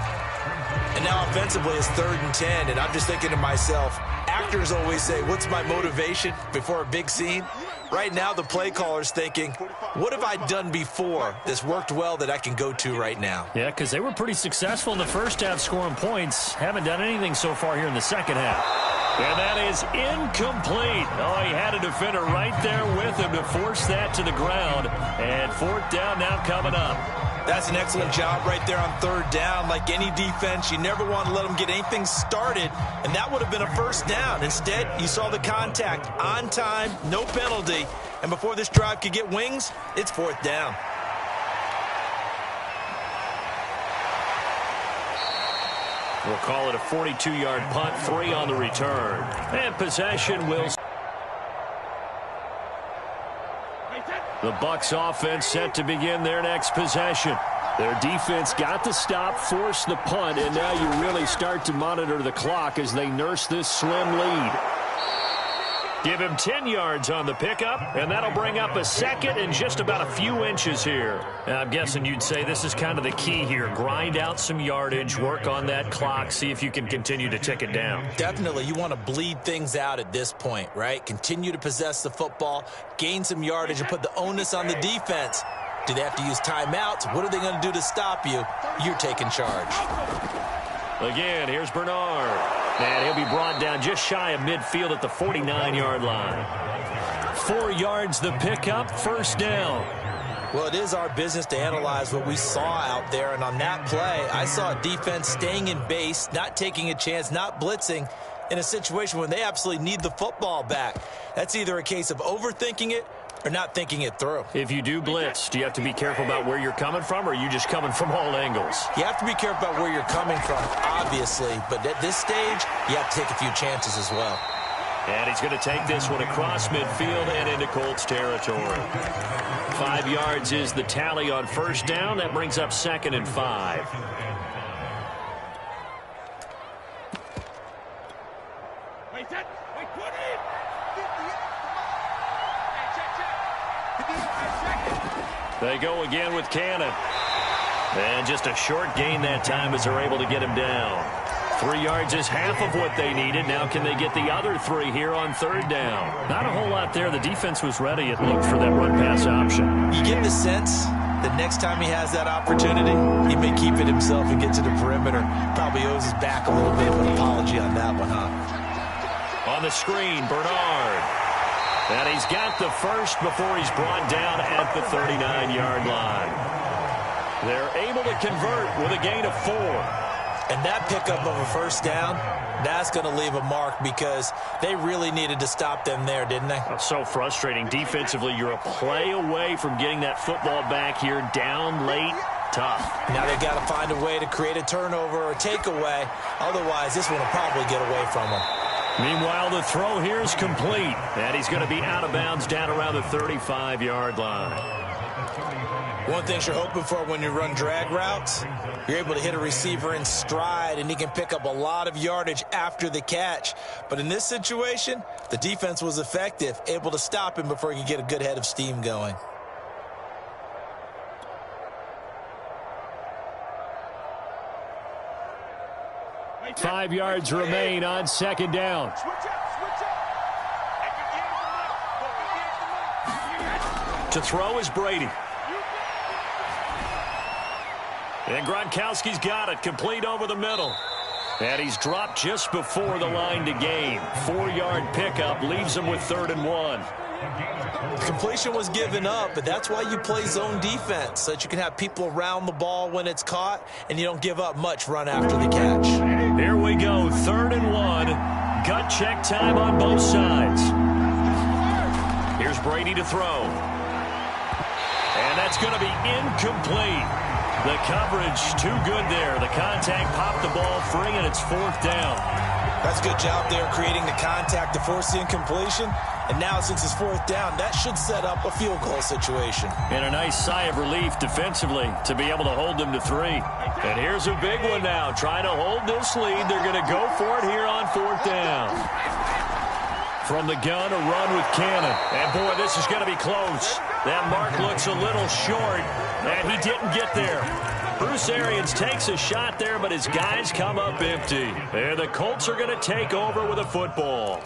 [SPEAKER 2] And now offensively, it's 3rd and 10. And I'm just thinking to myself, actors always say, what's my motivation before a big scene? Right now, the play caller's thinking, what have I done before that's worked well that I can go to right now?
[SPEAKER 4] Yeah, because they were pretty successful in the first half scoring points. Haven't done anything so far here in the second half.
[SPEAKER 1] And that is incomplete. Oh, he had a defender right there with him to force that to the ground. And fourth down now coming up.
[SPEAKER 2] That's an excellent job right there on third down. Like any defense, you never want to let them get anything started, and that would have been a first down. Instead, you saw the contact on time, no penalty, and before this drive could get wings, it's fourth down.
[SPEAKER 1] We'll call it a 42-yard punt, 3 on the return. And possession will... The Bucs offense set to begin their next possession. Their defense got the stop, forced the punt, and now you really start to monitor the clock as they nurse this slim lead. Give him 10 yards on the pickup, and that'll bring up a second and just about a few inches here. I'm guessing you'd say this is kind of the key here. Grind out some yardage, work on that clock, see if you can continue to tick it down.
[SPEAKER 2] Definitely. You want to bleed things out at this point, right? Continue to possess the football, gain some yardage, and put the onus on the defense. Do they have to use timeouts? What are they going to do to stop you? You're taking charge.
[SPEAKER 1] Again, here's Bernard. And he'll be brought down just shy of midfield at the 49-yard line. 4 yards the pickup, first down.
[SPEAKER 2] Well, it is our business to analyze what we saw out there, and on that play, I saw a defense staying in base, not taking a chance, not blitzing, in a situation when they absolutely need the football back. That's either a case of overthinking it or not thinking it through.
[SPEAKER 1] If you do blitz, do you have to be careful about where you're coming from, or are you just coming from all angles?
[SPEAKER 2] You have to be careful about where you're coming from, obviously, but at this stage, you have to take a few chances as well.
[SPEAKER 1] And he's going to take this one across midfield and into Colts territory. 5 yards is the tally on first down. That brings up 2nd and 5. They go again with Cannon. And just a short gain that time as they're able to get him down. 3 yards is half of what they needed. Now can they get the other 3 here on third down? Not a whole lot there. The defense was ready. It looked for that run-pass option.
[SPEAKER 2] You get the sense that next time he has that opportunity, he may keep it himself and get to the perimeter. Probably owes his back a little bit of an apology on that one, huh?
[SPEAKER 1] On the screen, Bernard. And he's got the first before he's brought down at the 39-yard line. They're able to convert with a gain of 4.
[SPEAKER 2] And that pickup of a first down, that's going to leave a mark because they really needed to stop them there, didn't they?
[SPEAKER 1] That's so frustrating. Defensively, you're a play away from getting that football back here down late. Tough.
[SPEAKER 2] Now they've got to find a way to create a turnover or a takeaway. Otherwise, this one will probably get away from them.
[SPEAKER 1] Meanwhile, the throw here is complete. And he's going to be out of bounds down around the 35-yard line.
[SPEAKER 2] One thing you're hoping for when you run drag routes, you're able to hit a receiver in stride, and he can pick up a lot of yardage after the catch. But in this situation, the defense was effective, able to stop him before he could get a good head of steam going.
[SPEAKER 1] Five yards remain on second down. To throw is Brady. And Gronkowski's got it, complete over the middle. And he's dropped just before the line to gain. 4-yard pickup leaves him with 3rd and 1.
[SPEAKER 2] Completion was given up, but that's why you play zone defense, so that you can have people around the ball when it's caught, and you don't give up much run after the catch.
[SPEAKER 1] Here we go, 3rd and 1. Gut check time on both sides. Here's Brady to throw. And that's going to be incomplete. The coverage too good there. The contact popped the ball free, and it's 4th down.
[SPEAKER 2] That's a good job there creating the contact to force the incompletion. And now since it's 4th down, that should set up a field goal situation.
[SPEAKER 1] And a nice sigh of relief defensively to be able to hold them to 3. And here's a big one now. Trying to hold this lead. They're going to go for it here on 4th down. From the gun, a run with Cannon. And, boy, this is going to be close. That mark looks a little short, and he didn't get there. Bruce Arians takes a shot there, but his guys come up empty. And the Colts are going to take over with a football.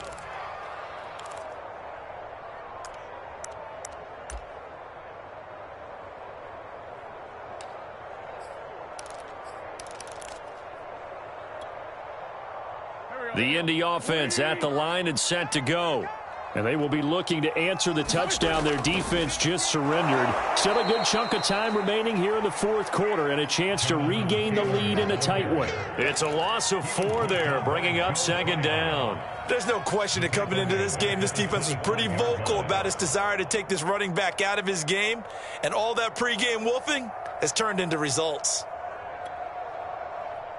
[SPEAKER 1] The Indy offense at the line and set to go.
[SPEAKER 4] And they will be looking to answer the touchdown their defense just surrendered. Still a good chunk of time remaining here in the fourth quarter and a chance to regain the lead in a tight one.
[SPEAKER 1] It's a loss of 4 there, bringing up second down.
[SPEAKER 2] There's no question that coming into this game, this defense was pretty vocal about its desire to take this running back out of his game. And all that pregame wolfing has turned into results.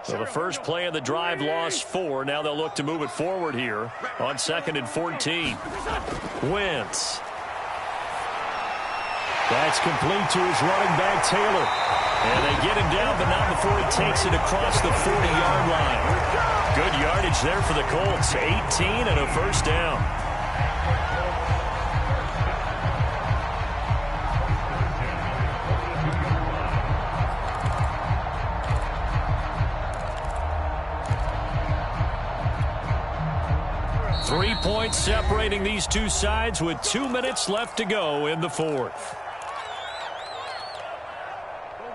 [SPEAKER 1] So the first play of the drive lost 4. Now they'll look to move it forward here on 2nd and 14. Wentz.
[SPEAKER 4] That's complete to his running back, Taylor.
[SPEAKER 1] And they get him down, but not before he takes it across the 40-yard line. Good yardage there for the Colts. 18 and a first down. Three points separating these two sides with 2 minutes left to go in the fourth.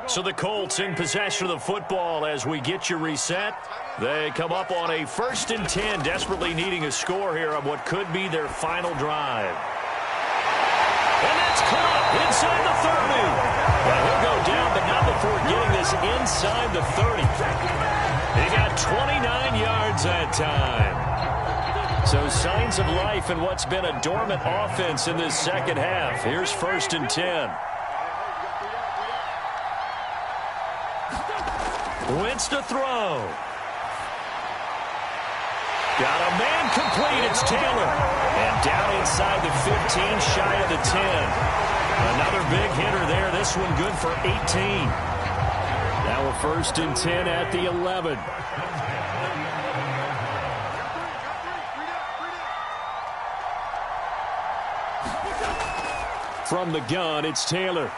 [SPEAKER 1] So the Colts in possession of the football as we get you reset. They come up on a 1st and 10, desperately needing a score here on what could be their final drive. And that's caught inside the 30. Well, he'll go down, but not before getting this inside the 30. He got 29 yards that time. So signs of life in what's been a dormant offense in this second half. Here's 1st and 10. Wentz to throw. Got a man complete. It's Taylor. And down inside the 15, shy of the 10. Another big hitter there. This one good for 18.
[SPEAKER 4] Now a 1st and 10 at the 11. From the gun, it's Taylor.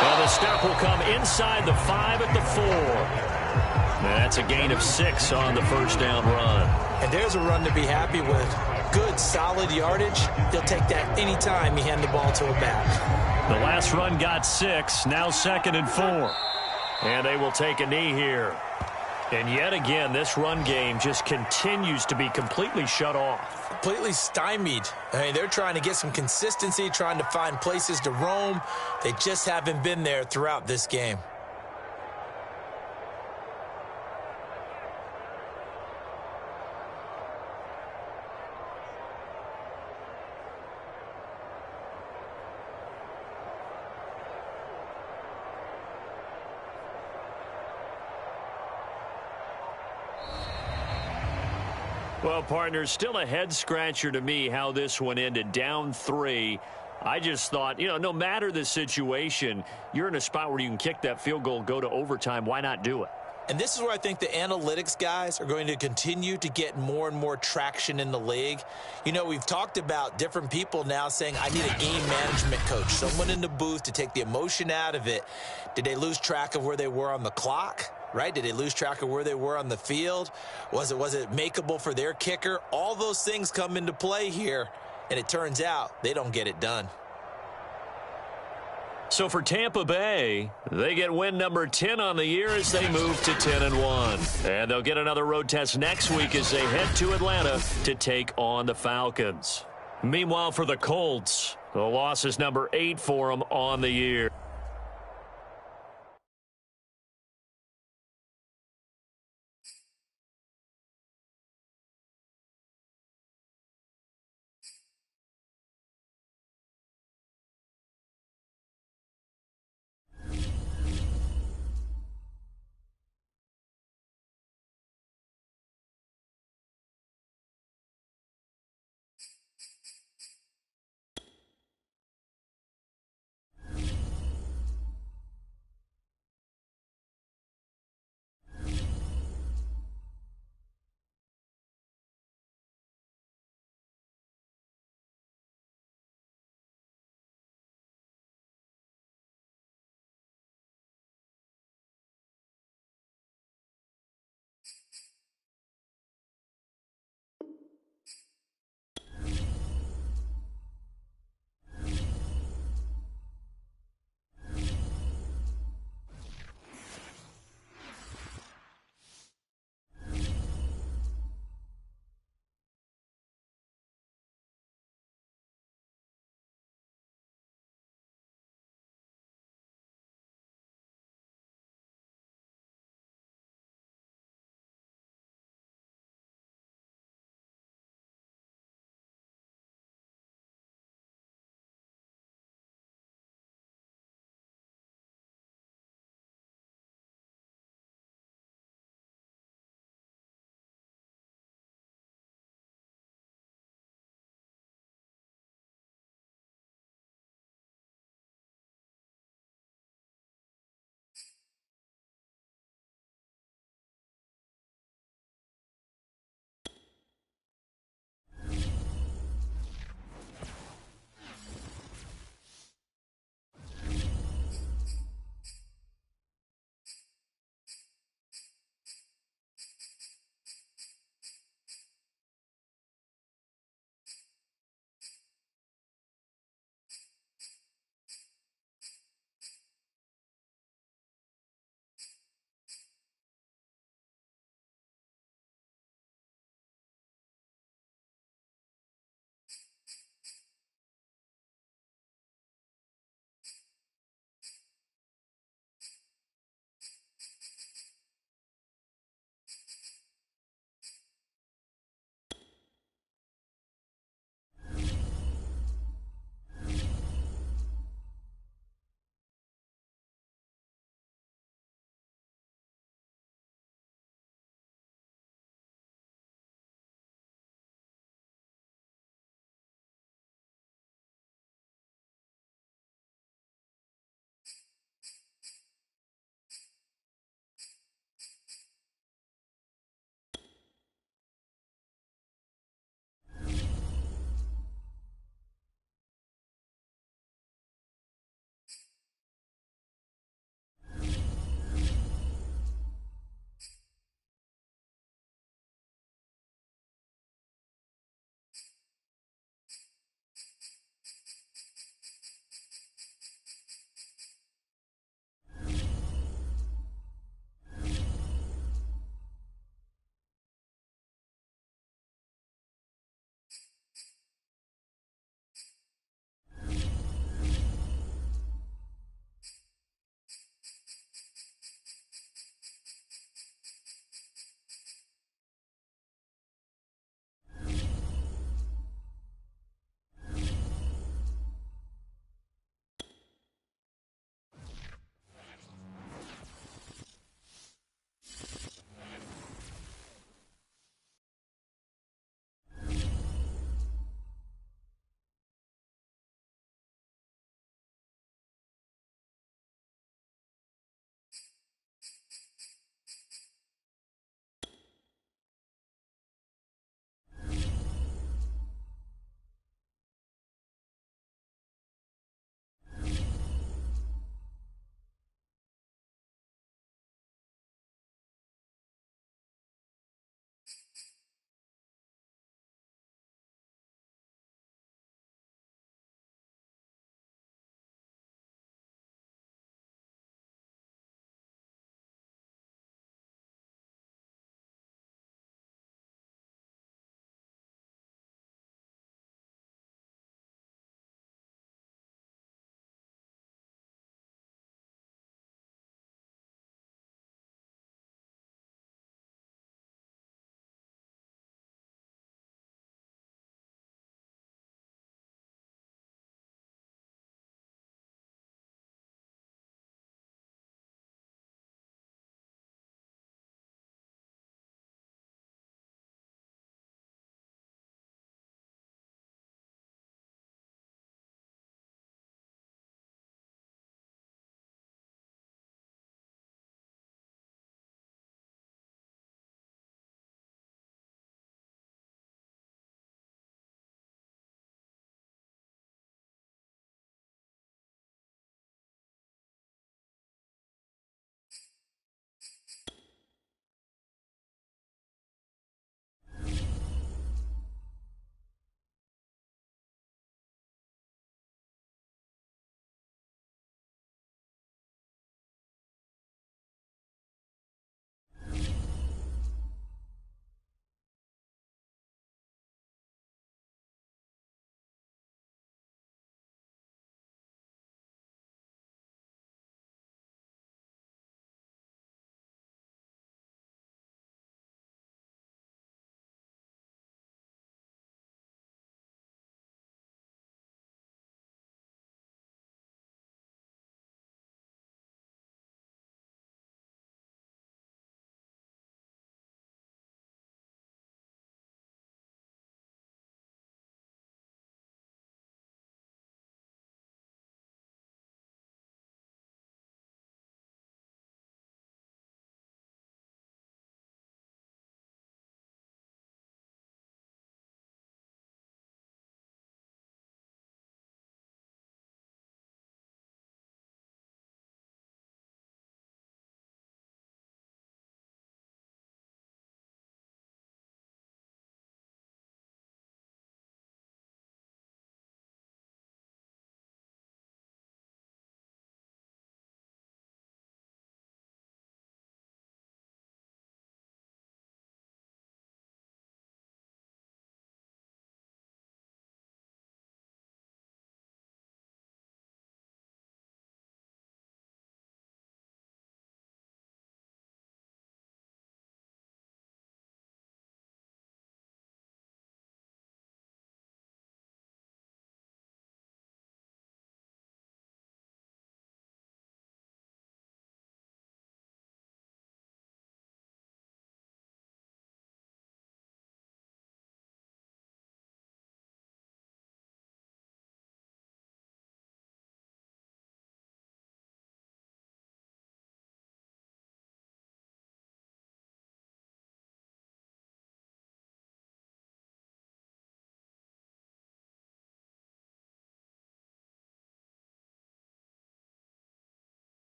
[SPEAKER 1] And the step will come inside the 5 at the 4. That's a gain of 6 on the first down run.
[SPEAKER 2] And there's a run to be happy with. Good, solid yardage. He'll take that anytime he hand the ball to a back.
[SPEAKER 1] The last run got 6. Now 2nd and 4. And they will take a knee here. And yet again, this run game just continues to be completely shut off.
[SPEAKER 2] Completely stymied. I mean, they're trying to get some consistency, trying to find places to roam. They just haven't been there throughout this game.
[SPEAKER 1] Well, partners, still a head-scratcher to me how this one ended. Down 3. I just thought, no matter the situation, you're in a spot where you can kick that field goal, go to overtime. Why not do it?
[SPEAKER 2] And this is where I think the analytics guys are going to continue to get more and more traction in the league. We've talked about different people now saying, I need a game management coach, someone in the booth to take the emotion out of it. Did they lose track of where they were on the clock? Right? Did they lose track of where they were on the field? Was it makeable for their kicker? All those things come into play here, and it turns out they don't get it done.
[SPEAKER 1] So for Tampa Bay, they get win number 10 on the year as they move to 10-1. And they'll get another road test next week as they head to Atlanta to take on the Falcons. Meanwhile, for the Colts, the loss is number 8 for them on the year.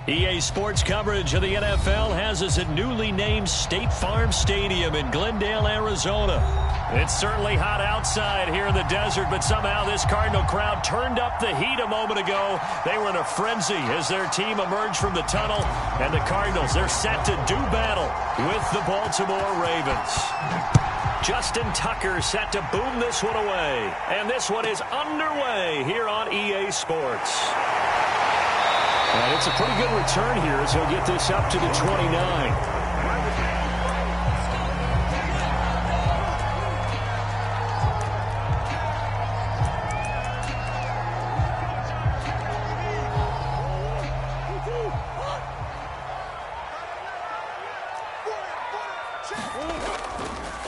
[SPEAKER 1] EA Sports coverage of the NFL has us at newly named State Farm Stadium in Glendale, Arizona. It's certainly hot outside here in the desert, but somehow this Cardinal crowd turned up the heat a moment ago. They were in a frenzy as their team emerged from the tunnel, and the Cardinals, they're set to do battle with the Baltimore Ravens. Justin Tucker set to boom this one away, and this one is underway here on EA Sports. And it's a pretty good return here as he'll get this up to the 29.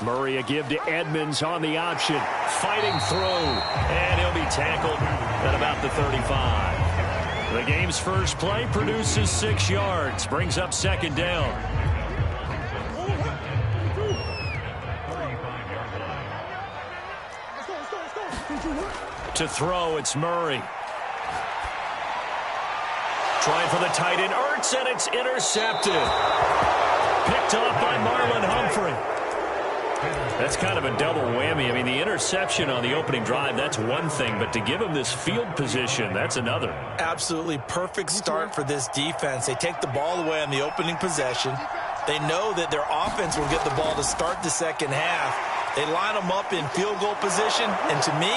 [SPEAKER 1] Murray a give to Edmonds on the option. Fighting through. And he'll be tackled at about the 35. The game's first play produces 6 yards. Brings up second down. To throw, it's Murray. Trying for the tight end, Ertz, and it's intercepted. Picked off by Marlon Humphrey. That's kind of a double whammy. I mean, the interception on the opening drive, that's one thing, but to give him this field position, that's another.
[SPEAKER 2] Absolutely perfect start for this defense. They take the ball away on the opening possession. They know that their offense will get the ball to start the second half. They line them up in field goal position, and to me,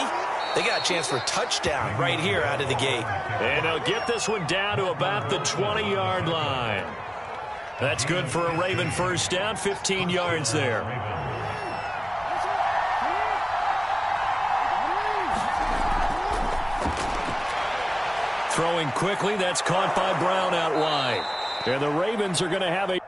[SPEAKER 2] they got a chance for a touchdown right here out of the gate.
[SPEAKER 1] And they'll get this one down to about the 20-yard line. That's good for a Raven first down, 15 yards there. Throwing quickly, that's caught by Brown out wide. And the Ravens are going to have a...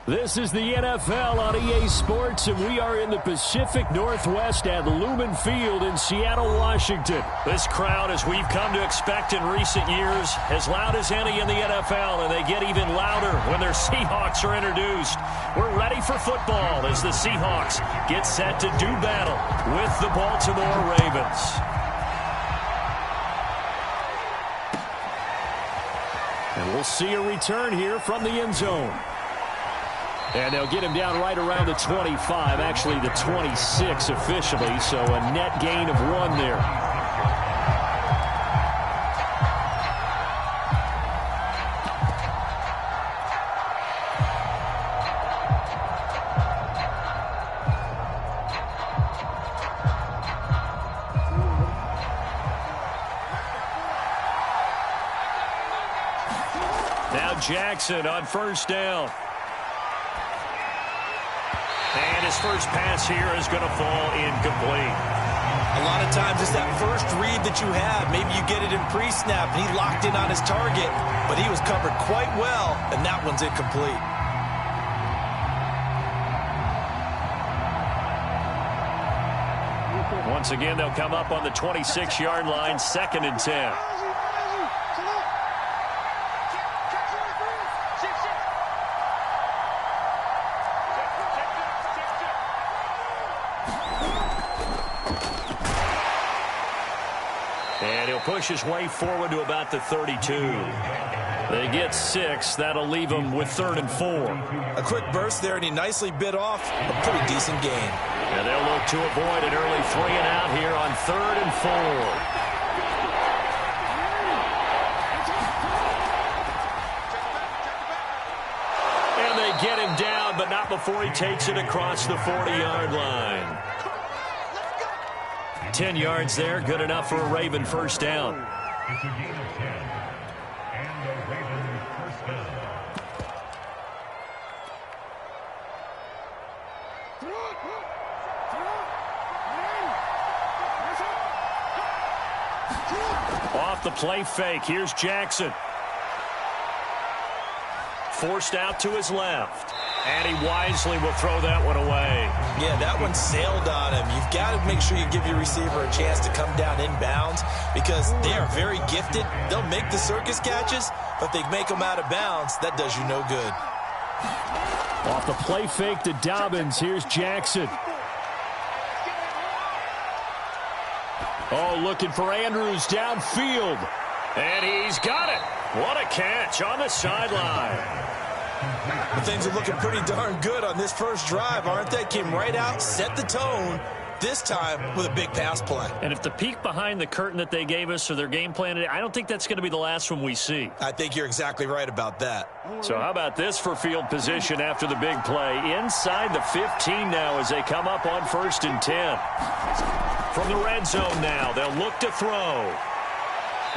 [SPEAKER 1] This is the NFL on EA Sports, and we are in the Pacific Northwest at Lumen Field in Seattle, Washington. This crowd, as we've come to expect in recent years, as loud as any in the NFL, and they get even louder when their Seahawks are introduced. We're ready for football as the Seahawks get set to do battle with the Baltimore Ravens. And we'll see a return here from the end zone. And they'll get him down right around the 25, actually the 26 officially, so a net gain of 1 there. Now Jackson on first down. And his first pass here is going to fall incomplete.
[SPEAKER 2] A lot of times it's that first read that you have. Maybe you get it in pre-snap, and he locked in on his target, but he was covered quite well, and that one's incomplete.
[SPEAKER 1] Once again, they'll come up on the 26-yard line, 2nd and 10. And he'll push his way forward to about the 32. They get 6. That'll leave him with 3rd and 4.
[SPEAKER 2] A quick burst there, and he nicely bit off a pretty decent gain.
[SPEAKER 1] And they'll look to avoid an early 3 and out here on 3rd and 4. Get him down, but not before he takes it across the 40-yard line. 10 yards there, good enough for a Raven first down.
[SPEAKER 5] It's a gain of 10, and a Raven first down.
[SPEAKER 1] Off the play fake, here's Jackson. Forced out to his left. And he wisely will throw that one away.
[SPEAKER 2] Yeah, that one sailed on him. You've got to make sure you give your receiver a chance to come down inbounds because they are very gifted. They'll make the circus catches, but if they make them out of bounds, that does you no good.
[SPEAKER 4] Off the play fake to Dobbins. Here's Jackson.
[SPEAKER 1] Oh, looking for Andrews downfield. And he's got it. What a catch on the sideline.
[SPEAKER 2] Things are looking pretty darn good on this first drive, aren't they? Came right out, set the tone, this time with a big pass play.
[SPEAKER 4] And if the peek behind the curtain that they gave us or their game plan, I don't think that's going to be the last one we see.
[SPEAKER 2] I think you're exactly right about that.
[SPEAKER 1] So how about this for field position after the big play? Inside the 15 now as they come up on 1st and 10. From the red zone now, they'll look to throw.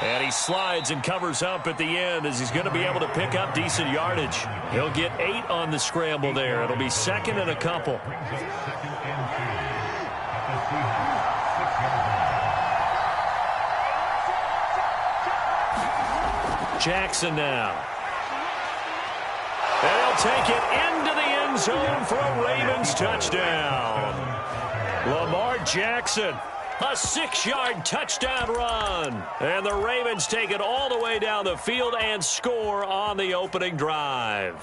[SPEAKER 1] And he slides and covers up at the end as he's going to be able to pick up decent yardage. He'll get 8 on the scramble there. It'll be 2nd and a couple. Jackson now. And he'll take it into the end zone for a Ravens touchdown. Lamar Jackson. A 6-yard touchdown run. And the Ravens take it all the way down the field and score on the opening drive.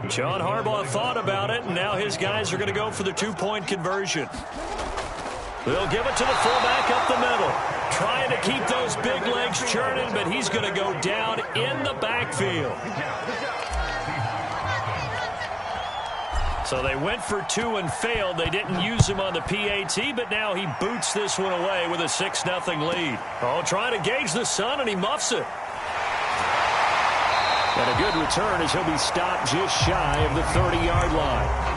[SPEAKER 1] John Harbaugh thought about it, and now his guys are going to go for the 2-point conversion. They'll give it to the fullback up the middle. Trying to keep those big legs churning, but he's going to go down in the backfield. So they went for 2 and failed. They didn't use him on the PAT, but now he boots this one away with a 6-0 lead. Oh, trying to gauge the sun, and he muffs it. And a good return as he'll be stopped just shy of the 30-yard line.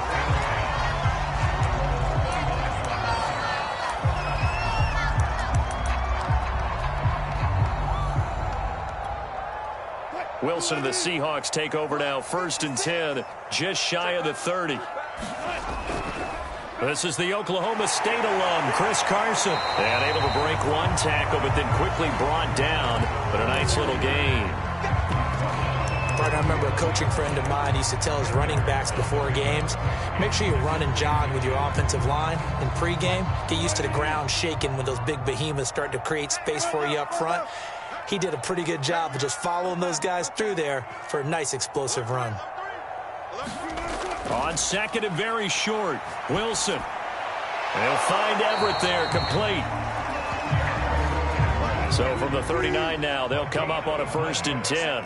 [SPEAKER 1] Wilson and the Seahawks take over now, 1st and 10, just shy of the 30. This is the Oklahoma State alum, Chris Carson. And able to break one tackle, but then quickly brought down, but a nice little gain.
[SPEAKER 6] I remember a coaching friend of mine used to tell his running backs before games, make sure you run and jog with your offensive line in pregame. Get used to the ground shaking when those big behemoths start to create space for you up front. He did a pretty good job of just following those guys through there for a nice explosive run.
[SPEAKER 1] On 2nd and very short, Wilson. They'll find Everett there, complete. So from the 39 now, they'll come up on a 1st and 10.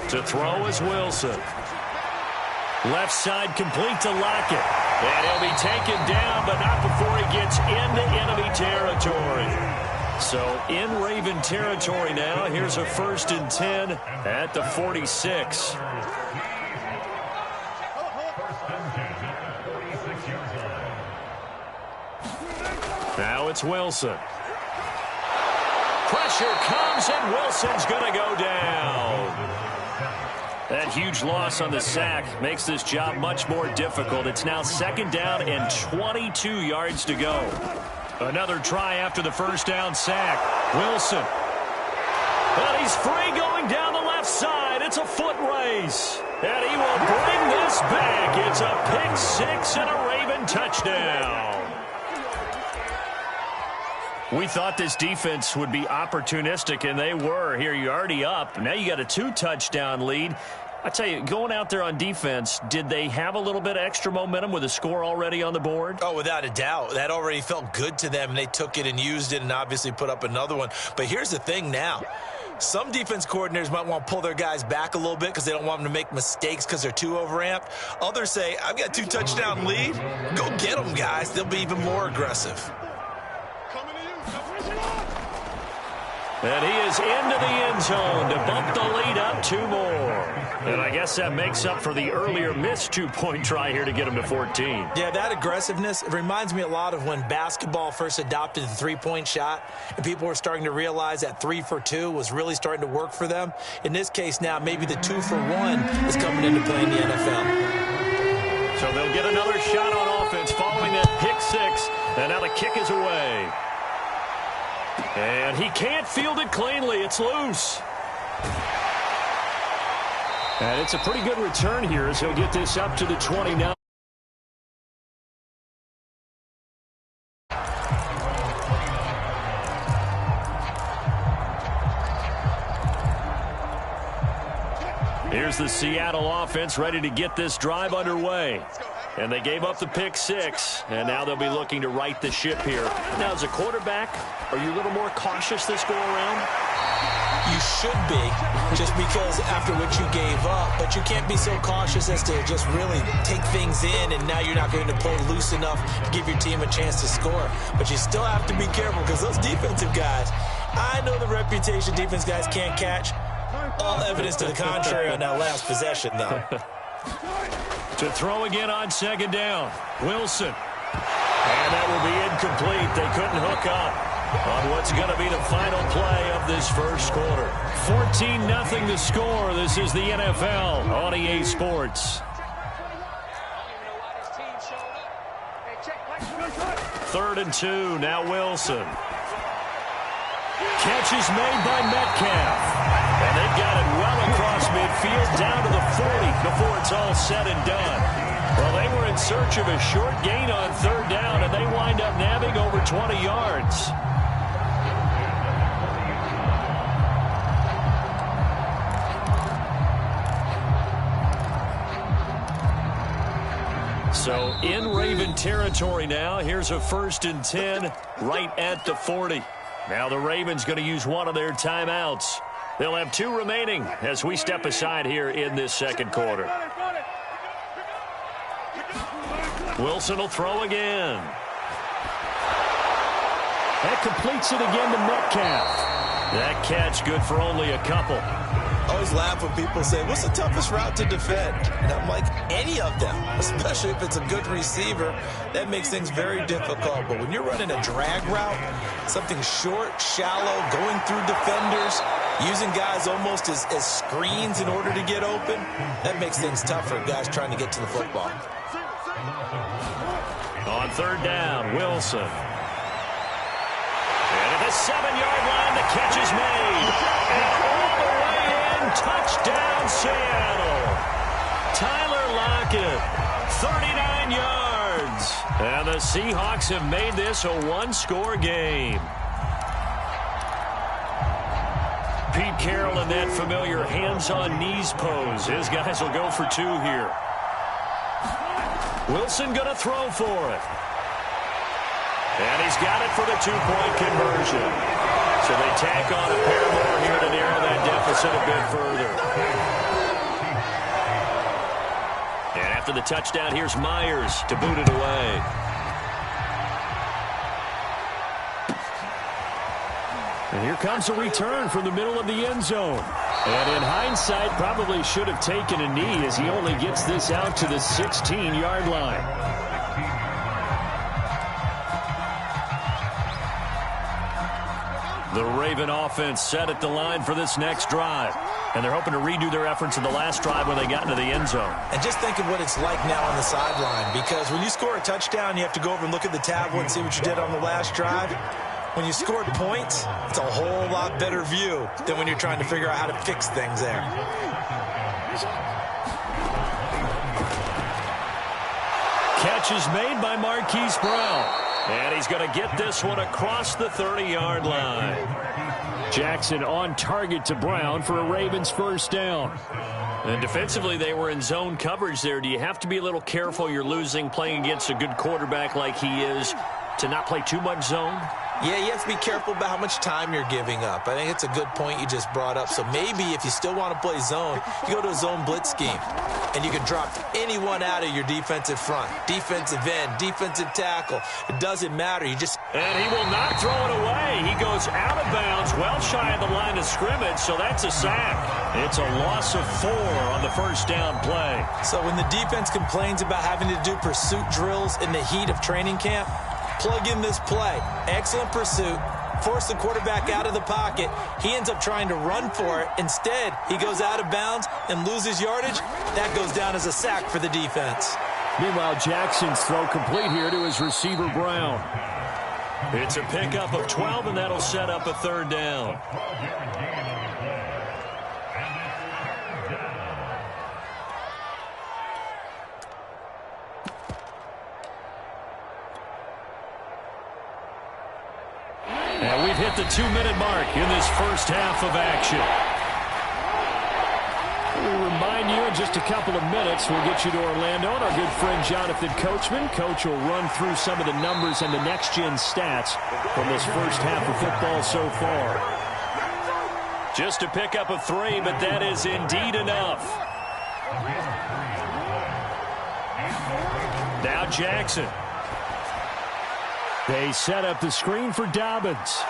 [SPEAKER 1] To throw is Wilson. Left side complete to Lockett. And he'll be taken down, but not before he gets into enemy territory. So in Raven territory now, here's a 1st and 10 at the 46. Now it's Wilson. Pressure comes, and Wilson's going to go down. That huge loss on the sack makes this job much more difficult. It's now 2nd down and 22 yards to go. Another try after the 1st down sack. Wilson. And he's free going down the left side. It's a foot race. And he will bring this back. It's a pick 6 and a Raven touchdown. We thought this defense would be opportunistic, and they were. Here, you're already up. Now you got a 2-touchdown lead. I tell you, going out there on defense, did they have a little bit of extra momentum with a score already on the board?
[SPEAKER 2] Oh, without a doubt. That already felt good to them, and they took it and used it and obviously put up another one. But here's the thing now. Some defense coordinators might want to pull their guys back a little bit because they don't want them to make mistakes because they're too overamped. Others say, I've got a 2-touchdown lead. Go get them, guys. They'll be even more aggressive.
[SPEAKER 1] And he is into the end zone to bump the lead up 2 more. And I guess that makes up for the earlier missed 2-point try here to get him to 14.
[SPEAKER 2] Yeah, that aggressiveness, it reminds me a lot of when basketball first adopted the 3-point shot, and people were starting to realize that 3 for 2 was really starting to work for them. In this case now, maybe the 2 for 1 is coming into play in the NFL.
[SPEAKER 1] So they'll get another shot on offense following that pick 6, and now the kick is away. And he can't field it cleanly. It's loose. And it's a pretty good return here as he'll get this up to the 29. Here's the Seattle offense ready to get this drive underway. And they gave up the pick 6, and now they'll be looking to right the ship here. Now, as a quarterback, are you a little more cautious this go-around?
[SPEAKER 2] You should be, just because after what you gave up, but you can't be so cautious as to just really take things in, and now you're not going to play loose enough to give your team a chance to score. But you still have to be careful because those defensive guys, I know the reputation defense guys can't catch. All evidence to the contrary on that last possession, though.
[SPEAKER 1] To throw again on 2nd down. Wilson. And that will be incomplete. They couldn't hook up on what's going to be the final play of this first quarter. 14-0 the score. This is the NFL on EA Sports. 3rd and 2. Now Wilson. Catch is made by Metcalf. And they've got it well across midfield down to the 40 before it's all said and done. Well, they were in search of a short gain on 3rd down, and they wind up nabbing over 20 yards. So in Raven territory now. Here's a 1st and 10 right at the 40. Now the Ravens going to use one of their timeouts. They'll have 2 remaining as we step aside here in this second quarter. Wilson will throw again. That completes it again to Metcalf. That catch good for only a couple.
[SPEAKER 2] I always laugh when people say, what's the toughest route to defend? And I'm like, any of them, especially if it's a good receiver. That makes things very difficult. But when you're running a drag route, something short, shallow, going through defenders, using guys almost as screens in order to get open, that makes things tough for guys trying to get to the football.
[SPEAKER 1] On 3rd down, Wilson. And at the 7-yard line, the catch is made. And all the way in, touchdown Seattle. Tyler Lockett, 39 yards. And the Seahawks have made this a 1-score game. Pete Carroll in that familiar hands-on-knees pose. His guys will go for 2 here. Wilson going to throw for it. And he's got it for the 2-point conversion. So they tack on a pair more here to narrow that deficit a bit further. And after the touchdown, here's Myers to boot it away. And here comes a return from the middle of the end zone. And in hindsight, probably should have taken a knee as he only gets this out to the 16-yard line. The Raven offense set at the line for this next drive. And they're hoping to redo their efforts in the last drive when they got into the end zone.
[SPEAKER 2] And just think of what it's like now on the sideline. Because when you score a touchdown, you have to go over and look at the tablet and see what you did on the last drive. When you scored points, it's a whole lot better view than when you're trying to figure out how to fix things there.
[SPEAKER 1] Catch is made by Marquise Brown. And he's going to get this one across the 30-yard line.
[SPEAKER 4] Jackson on target to Brown for a Ravens first down.
[SPEAKER 1] And defensively, they were in zone coverage there. Do you have to be a little careful? You're losing playing against a good quarterback like he is to not play too much zone?
[SPEAKER 6] Yeah, you have to be careful about how much time you're giving up. I think it's a good point you just brought up. So maybe if you still want to play zone, you go to a zone blitz scheme. And you can drop anyone out of your defensive front. Defensive end, defensive tackle. It doesn't matter. You just...
[SPEAKER 1] And he will not throw it away. He goes out of bounds, well shy of the line of scrimmage, so that's a sack. It's a loss of 4 on the first down play.
[SPEAKER 6] So when the defense complains about having to do pursuit drills in the heat of training camp, plug in this play. Excellent pursuit. Force the quarterback out of the pocket. He ends up trying to run for it. Instead, he goes out of bounds and loses yardage. That goes down as a sack for the defense.
[SPEAKER 4] Meanwhile, Jackson's throw complete here to his receiver, Brown.
[SPEAKER 1] It's a pickup of 12, and that'll set up a third down. And we've hit the 2-minute mark in this first half of action.
[SPEAKER 4] We remind you in just a couple of minutes, we'll get you to Orlando and our good friend Jonathan Coachman. Coach will run through some of the numbers and the next-gen stats from this first half of football so far.
[SPEAKER 1] Just a pickup of 3, but that is indeed enough. Now Jackson.
[SPEAKER 4] They set up the screen for Dobbins.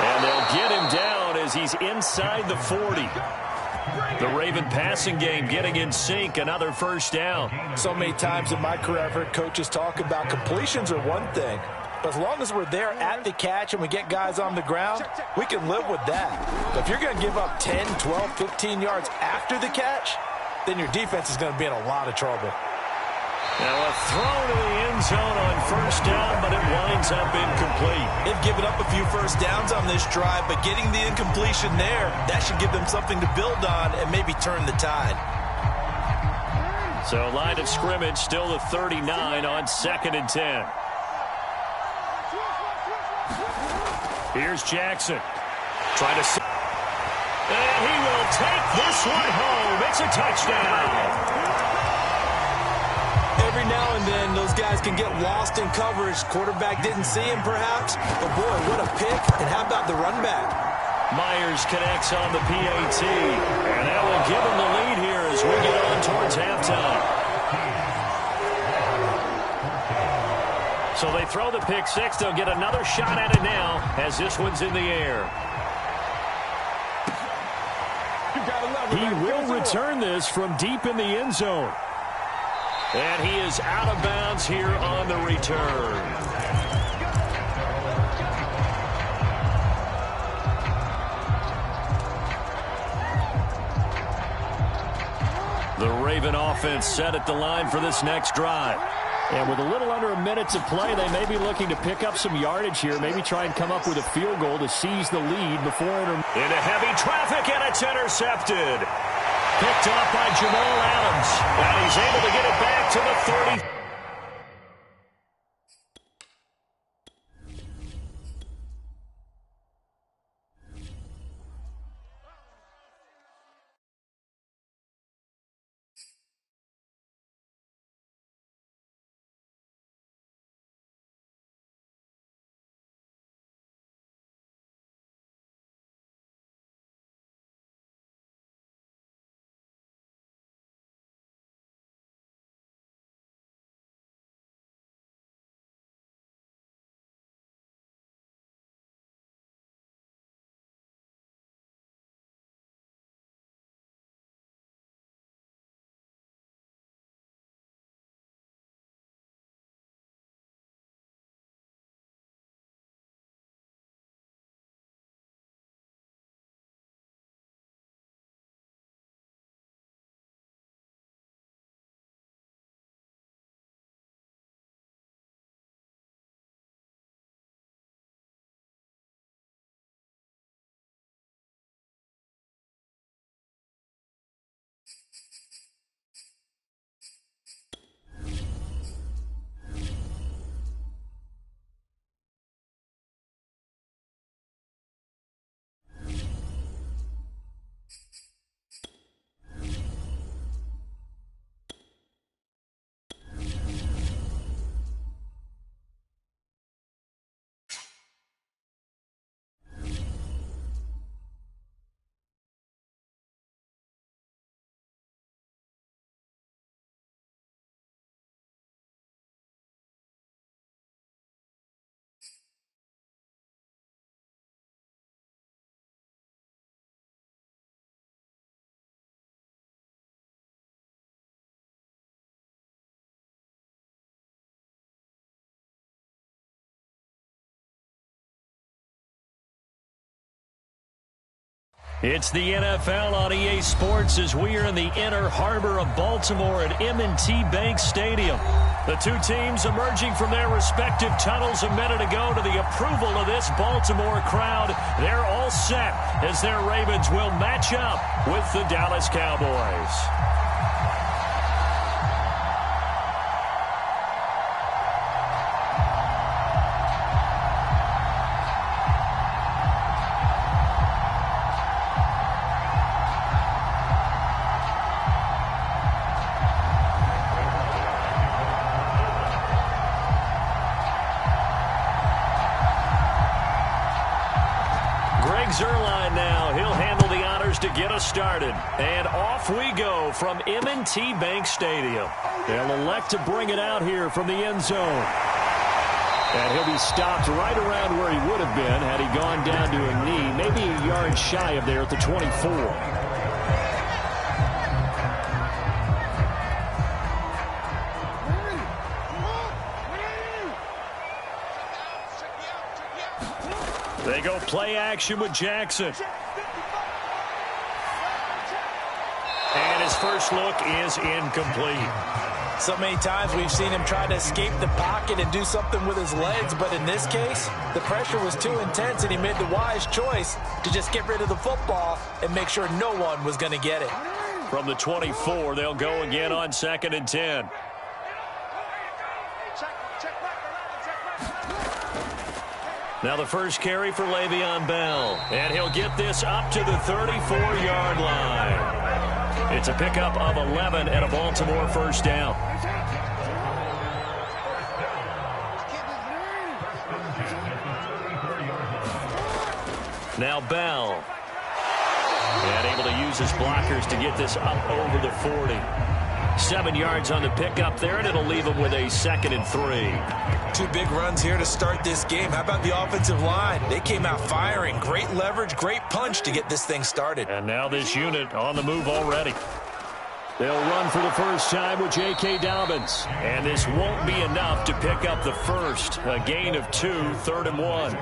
[SPEAKER 1] And they'll get him down as he's inside the 40. The Raven passing game getting in sync, another first down.
[SPEAKER 2] So many times in my career I've heard coaches talk about completions are one thing, but as long as we're there at the catch and we get guys on the ground, we can live with that. But if you're going to give up 10, 12, 15 yards after the catch, then your defense is going to be in a lot of trouble.
[SPEAKER 1] Now a throw to the end zone on first down, but it winds up incomplete.
[SPEAKER 2] They've given up a few first downs on this drive, but getting the incompletion there, that should give them something to build on and maybe turn the tide.
[SPEAKER 1] So line of scrimmage still the 39 on 2nd and 10. Here's Jackson. Trying to... And he will take this one home. It's a touchdown.
[SPEAKER 6] Every now and then, those guys can get lost in coverage. Quarterback didn't see him, perhaps. But, boy, what a pick. And how about the run back?
[SPEAKER 1] Myers connects on the PAT. And that will give him the lead here as we get on towards halftime. So they throw the pick 6. They'll get another shot at it now as this one's in the air.
[SPEAKER 4] He will return this from deep in the end zone.
[SPEAKER 1] And he is out of bounds here on the return. The Raven offense set at the line for this next drive.
[SPEAKER 4] And with a little under a minute to play, they may be looking to pick up some yardage here, maybe try and come up with a field goal to seize the lead before
[SPEAKER 1] into heavy traffic, and it's intercepted. Picked off by Jamal Adams. And he's able to get it back to the 30. It's the NFL on EA Sports as we are in the inner harbor of Baltimore at M&T Bank Stadium. The two teams emerging from their respective tunnels a minute ago to the approval of this Baltimore crowd. They're all set as their Ravens will match up with the Dallas Cowboys. Zerline now. He'll handle the honors to get us started. And off we go from M&T Bank Stadium. They'll elect to bring it out here from the end zone. And he'll be stopped right around where he would have been had he gone down to a knee, maybe a yard shy of there at the 24. They go play action with Jackson. And his first look is incomplete.
[SPEAKER 2] So many times we've seen him try to escape the pocket and do something with his legs, but in this case, the pressure was too intense and he made the wise choice to just get rid of the football and make sure no one was going to get it.
[SPEAKER 1] From the 24, they'll go again on 2nd and 10. Now the first carry for Le'Veon Bell. And he'll get this up to the 34-yard line. It's a pickup of 11 and a Baltimore first down. Now Bell. And able to use his blockers to get this up over the 40. 7 yards on the pickup there, and it'll leave him with a 2nd and 3.
[SPEAKER 2] 2 big runs here to start this game. How about the offensive line? They came out firing. Great leverage, great punch to get this thing started.
[SPEAKER 1] And now this unit on the move already. They'll run for the first time with J.K. Dobbins. And this won't be enough to pick up the first. A gain of 2, 3rd and 1.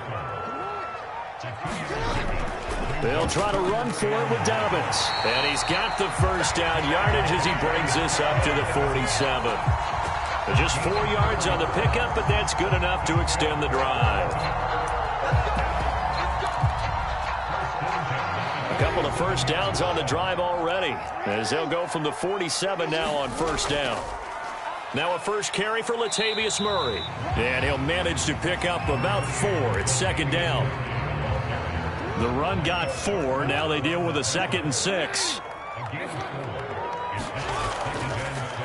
[SPEAKER 1] They'll try to run for it with Dobbins. And he's got the first down yardage as he brings this up to the 47. Just 4 yards on the pickup, but that's good enough to extend the drive. A couple of first downs on the drive already, as they'll go from the 47 now on first down. Now a first carry for Latavius Murray. And he'll manage to pick up about 4 at 2nd down. The run got 4. Now they deal with a 2nd and 6.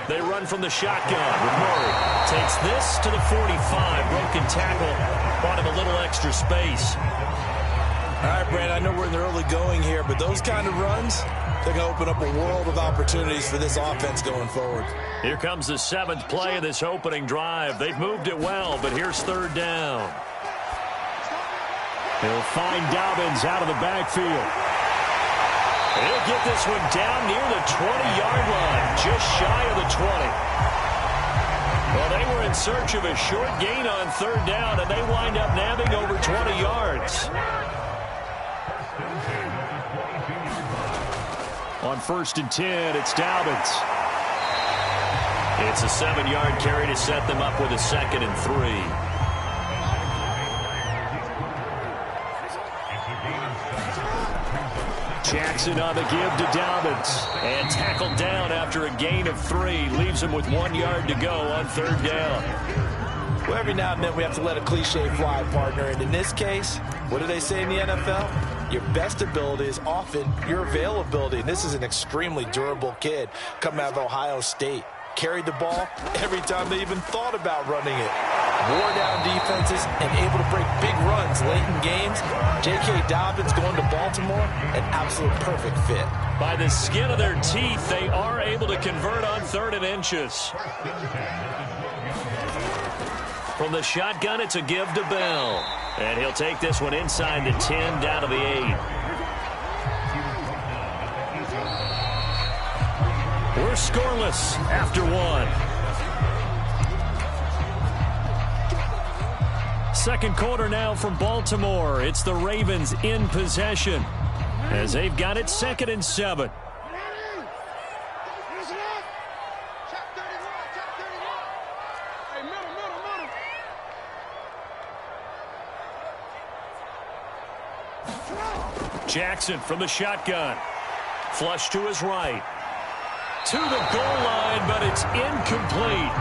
[SPEAKER 1] They run from the shotgun with Murray. Takes this to the 45. Broken tackle. Bought him a little extra space.
[SPEAKER 2] All right, Brad, I know we're in the early going here, but those kind of runs, they're going to open up a world of opportunities for this offense going forward.
[SPEAKER 1] Here comes the 7th play of this opening drive. They've moved it well, but here's 3rd down. He'll find Dobbins out of the backfield. He'll get this one down near the 20-yard line, just shy of the 20. Well, they were in search of a short gain on 3rd down, and they wind up nabbing over 20 yards. On 1st and 10, it's Dobbins. It's a 7-yard carry to set them up with a 2nd and 3. Jackson on the give to Dobbins. And tackled down after a gain of 3. Leaves him with 1 yard to go on 3rd down.
[SPEAKER 2] Well, every now and then we have to let a cliche fly, partner. And in this case, what do they say in the NFL? Your best ability is often your availability. And this is an extremely durable kid coming out of Ohio State. Carried the ball every time they even thought about running it. Wore down defenses and able to break big runs late in games. J.K. Dobbins going to Baltimore, an absolute perfect fit.
[SPEAKER 1] By the skin of their teeth, they are able to convert on 3rd and inches. From the shotgun, it's a give to Bell. And he'll take this one inside the 10, down to the 8. We're scoreless after 1. Second quarter now from Baltimore. It's the Ravens in possession. As they've got it 2nd and 7. Jackson from the shotgun. Flush to his right. To the goal line, but it's incomplete.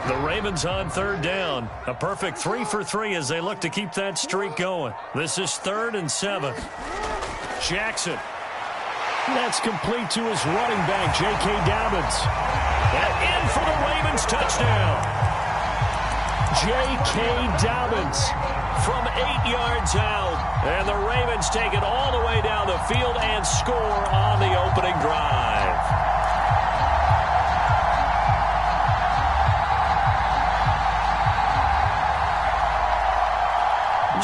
[SPEAKER 1] The Ravens on 3rd down. A perfect 3 for 3 as they look to keep that streak going. This is 3rd and 7. Jackson. That's complete to his running back, J.K. Dobbins. And in for the Ravens touchdown. J.K. Dobbins from 8 yards out. And the Ravens take it all the way down the field and score on the opening drive.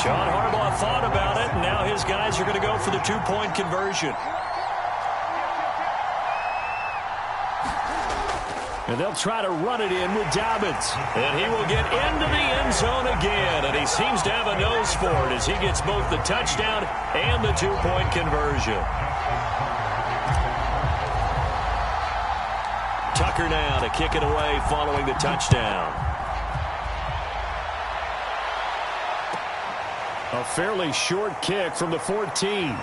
[SPEAKER 1] John Harbaugh thought about it, and now his guys are going to go for the 2-point conversion. And they'll try to run it in with Dobbins. And he will get into the end zone again, and he seems to have a nose for it as he gets both the touchdown and the 2-point conversion. Tucker now to kick it away following the touchdown. A fairly short kick from the 14.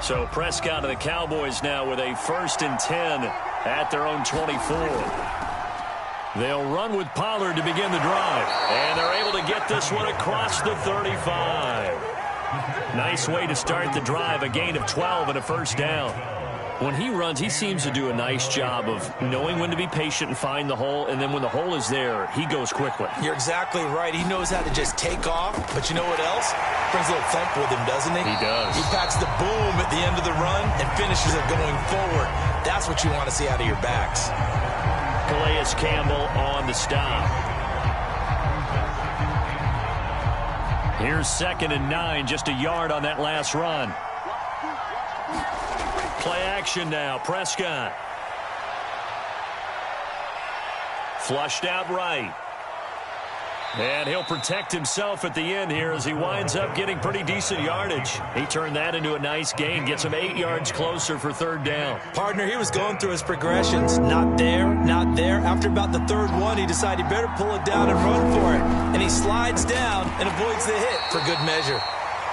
[SPEAKER 1] So Prescott and the Cowboys now with a 1st and 10 at their own 24. They'll run with Pollard to begin the drive. And they're able to get this one across the 35. Nice way to start the drive, a gain of 12 and a 1st down. When he runs, he seems to do a nice job of knowing when to be patient and find the hole, and then when the hole is there, he goes quickly.
[SPEAKER 2] You're exactly right. He knows how to just take off, but you know what else? Brings a little thump with him, doesn't he?
[SPEAKER 1] He does.
[SPEAKER 2] He packs the boom at the end of the run and finishes it going forward. That's what you want to see out of your backs.
[SPEAKER 1] Calais Campbell on the stop. Here's 2nd and 9, just a yard on that last run. Play action now, Prescott. Flushed out right. And he'll protect himself at the end here as he winds up getting pretty decent yardage. He turned that into a nice gain, gets him 8 yards closer for 3rd down.
[SPEAKER 2] Partner, he was going through his progressions. Not there, not there. After about the 3rd one, he decided he better pull it down and run for it. And he slides down and avoids the hit for good measure.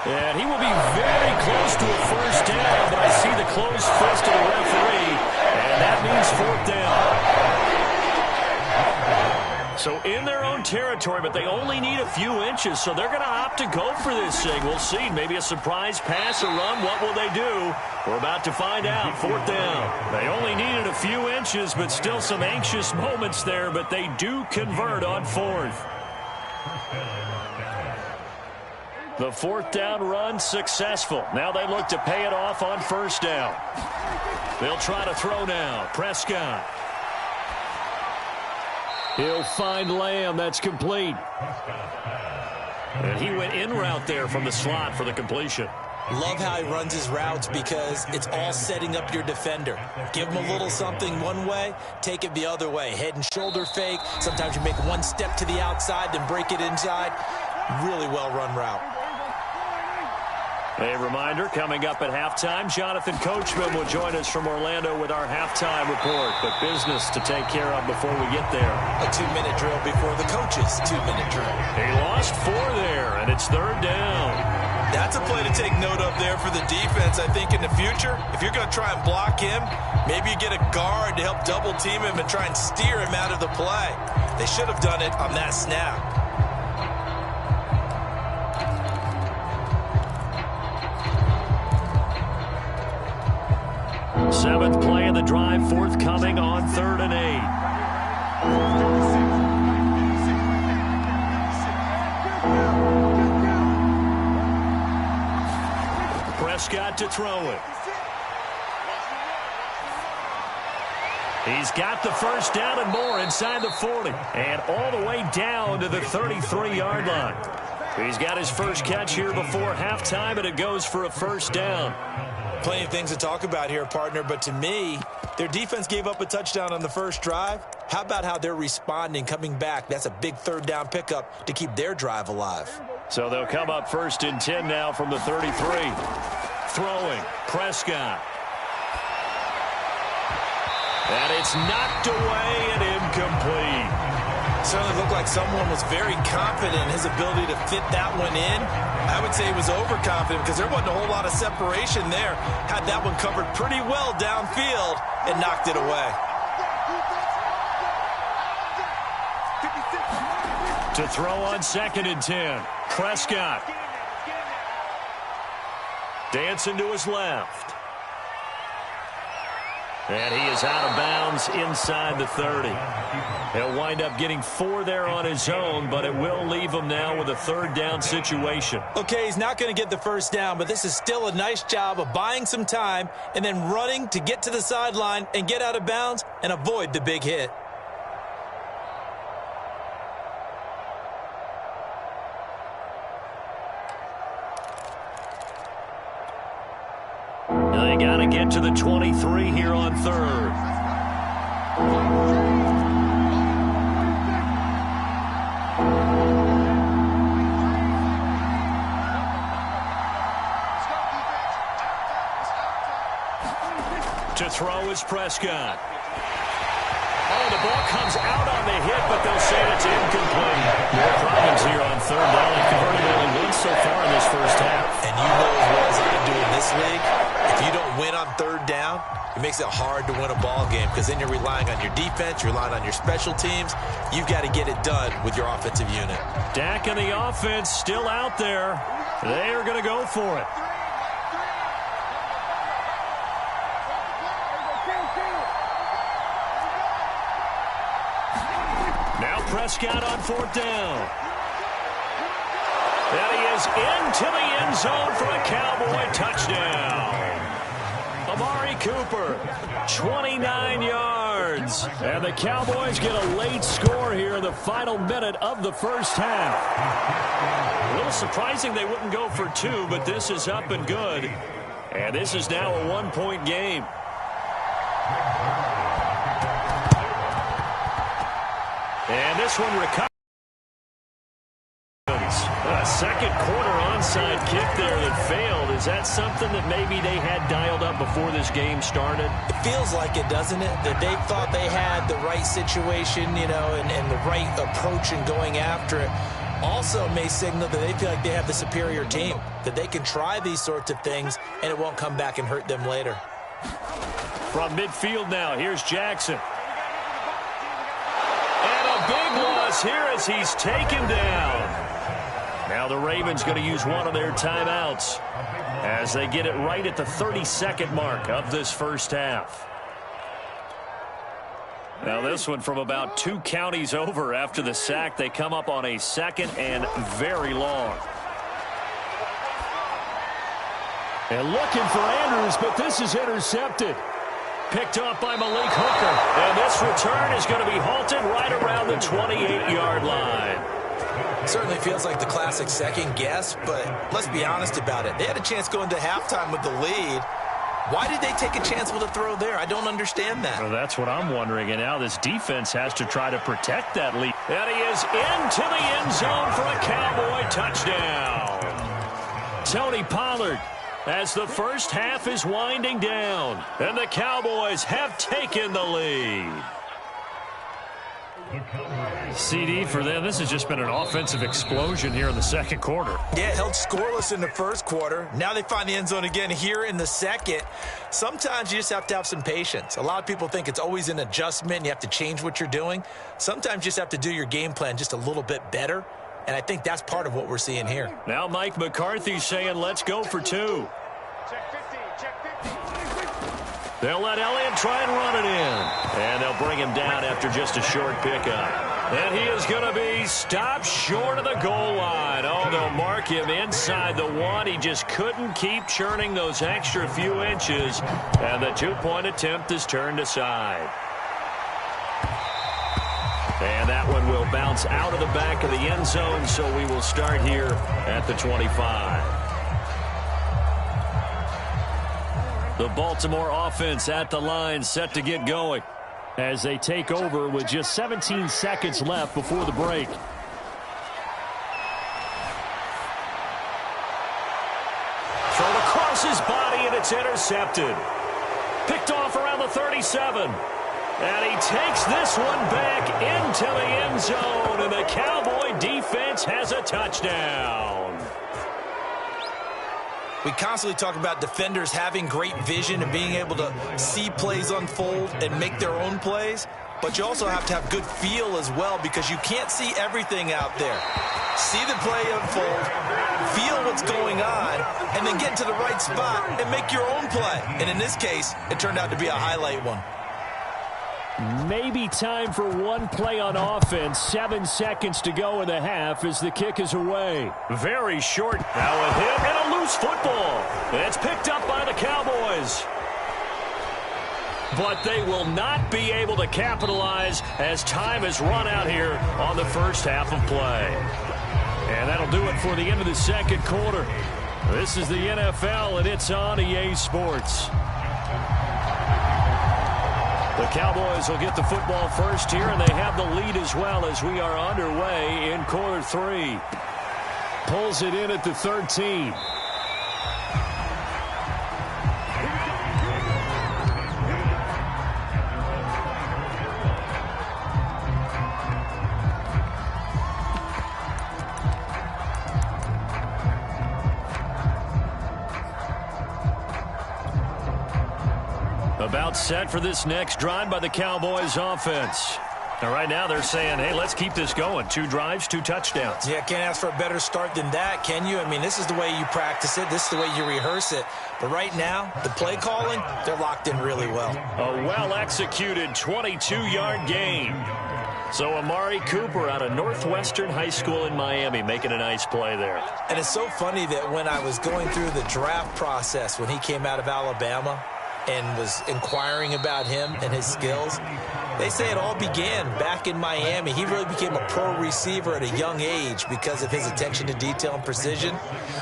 [SPEAKER 1] And he will be very close to a 1st down, but I see the closed fist of the referee, and that means 4th down. So in their own territory, but they only need a few inches, so they're going to opt to go for this thing. We'll see. Maybe a surprise pass or run. What will they do? We're about to find out. 4th down. They only needed a few inches, but still some anxious moments there, but they do convert on 4th. The 4th down run successful. Now they look to pay it off on 1st down. They'll try to throw now. Prescott. He'll find Lamb. That's complete. And he went in route there from the slot for the completion.
[SPEAKER 2] Love how he runs his routes because it's all setting up your defender. Give him a little something one way, take it the other way. Head and shoulder fake. Sometimes you make one step to the outside, then break it inside. Really well-run route.
[SPEAKER 1] A reminder, coming up at halftime, Jonathan Coachman will join us from Orlando with our halftime report. But business to take care of before we get there.
[SPEAKER 2] A 2-minute drill before the coaches' 2-minute drill.
[SPEAKER 1] He lost 4 there, and it's 3rd down.
[SPEAKER 2] That's a play to take note of there for the defense. I think in the future, if you're going to try and block him, maybe you get a guard to help double-team him and try and steer him out of the play. They should have done it on that snap.
[SPEAKER 1] Seventh play of the drive forthcoming on 3rd and 8. Prescott to throw it. He's got the first down and more inside the 40. And all the way down to the 33-yard line. He's got his first catch here before halftime, and it goes for a first down.
[SPEAKER 2] Plenty of things to talk about here, partner, but to me, their defense gave up a touchdown on the first drive. How about how they're responding, coming back? That's a big 3rd down pickup to keep their drive alive.
[SPEAKER 1] So they'll come up 1st and 10 now from the 33. Throwing, Prescott. And it's knocked away and incomplete.
[SPEAKER 2] Certainly looked like someone was very confident in his ability to fit that one in. I would say he was overconfident because there wasn't a whole lot of separation there. Had that one covered pretty well downfield and knocked it away.
[SPEAKER 1] To throw on 2nd and 10. Prescott. Dancing to his left. And he is out of bounds inside the 30. He'll wind up getting 4 there on his own, but it will leave him now with a 3rd down situation.
[SPEAKER 2] Okay, he's not going to get the first down, but this is still a nice job of buying some time and then running to get to the sideline and get out of bounds and avoid the big hit.
[SPEAKER 1] They got to get to the 23 here on 3rd. To throw is Prescott. Oh, the ball comes out on the hit, but they'll say it's incomplete. More problems here on 3rd down. They converted only once so far in this first half.
[SPEAKER 2] And you know as well as I do in this league, if you don't win on 3rd down, it makes it hard to win a ball game because then you're relying on your defense, you're relying on your special teams. You've got to get it done with your offensive unit.
[SPEAKER 1] Dak and the offense still out there. They are going to go for it. Now Prescott on 4th down. And he is into the end zone for a Cowboy touchdown. Amari Cooper, 29 yards. And the Cowboys get a late score here in the final minute of the first half. A little surprising they wouldn't go for 2, but this is up and good. And this is now a 1-point game. And this one recovers. A second quarter onside kick there that failed. Is that something that maybe they had dialed up before this game started?
[SPEAKER 2] It feels like it, doesn't it? That they thought they had the right situation, you know, and the right approach in going after it. Also may signal that they feel like they have the superior team, that they can try these sorts of things and it won't come back and hurt them later.
[SPEAKER 1] From midfield now, here's Jackson. And a big loss here as he's taken down. Now the Ravens going to use one of their timeouts as they get it right at the 32nd mark of this first half. Now this one from about 2 counties over after the sack. They come up on a 2nd and very long. And looking for Andrews, but this is intercepted. Picked up by Malik Hooker. And this return is going to be halted right around the 28-yard line.
[SPEAKER 2] Certainly feels like the classic second guess, but let's be honest about it. They had a chance going to halftime with the lead. Why did they take a chance with a throw there? I don't understand that.
[SPEAKER 1] Well, that's what I'm wondering. And now this defense has to try to protect that lead. And he is into the end zone for a Cowboy touchdown. Tony Pollard as the first half is winding down. And the Cowboys have taken the lead. CD for them, this has just been an offensive explosion here in the second quarter.
[SPEAKER 2] Yeah, held scoreless in the first quarter. Now they find the end zone again here in the second. Sometimes you just have to have some patience. A lot of people think it's always an adjustment. You have to change what you're doing. Sometimes you just have to do your game plan just a little bit better. And I think that's part of what we're seeing here.
[SPEAKER 1] Now Mike McCarthy saying, let's go for 2.
[SPEAKER 3] Check 50, check 50.
[SPEAKER 1] They'll let Elliott try and run it in. And they'll bring him down after just a short pickup. And he is going to be stopped short of the goal line. Oh, they'll mark him inside the 1. He just couldn't keep churning those extra few inches. And the 2-point attempt is turned aside. And that one will bounce out of the back of the end zone, so we will start here at the 25. The Baltimore offense at the line, set to get going
[SPEAKER 4] as they take over with just 17 seconds left before the break.
[SPEAKER 1] Thrown across his body, and it's intercepted. Picked off around the 37. And he takes this one back into the end zone, and the Cowboy defense has a touchdown.
[SPEAKER 2] We constantly talk about defenders having great vision and being able to see plays unfold and make their own plays, but you also have to have good feel as well, because you can't see everything out there. See the play unfold, feel what's going on, and then get to the right spot and make your own play. And in this case, it turned out to be a highlight one.
[SPEAKER 4] Maybe time for one play on offense. 7 seconds to go in the half as the kick is away.
[SPEAKER 1] Very short. Now a hit and a loose football. It's picked up by the Cowboys. But they will not be able to capitalize as time has run out here on the first half of play. And that'll do it for the end of the second quarter. This is the NFL, and it's on EA Sports. The Cowboys will get the football first here, and they have the lead as well as we are underway in quarter 3.
[SPEAKER 4] Pulls it in at the 13.
[SPEAKER 1] About set for this next drive by the Cowboys offense. And right now they're saying, hey, let's keep this going. 2 drives, 2 touchdowns.
[SPEAKER 2] Yeah, can't ask for a better start than that, can you? I mean, this is the way you practice it. This is the way you rehearse it. But right now, the play calling, they're locked in really well.
[SPEAKER 1] A well-executed 22-yard gain. So Amari Cooper out of Northwestern High School in Miami making a nice play there.
[SPEAKER 2] And it's so funny that when I was going through the draft process when he came out of Alabama and was inquiring about him and his skills, they say it all began back in Miami. He really became a pro receiver at a young age because of his attention to detail and precision.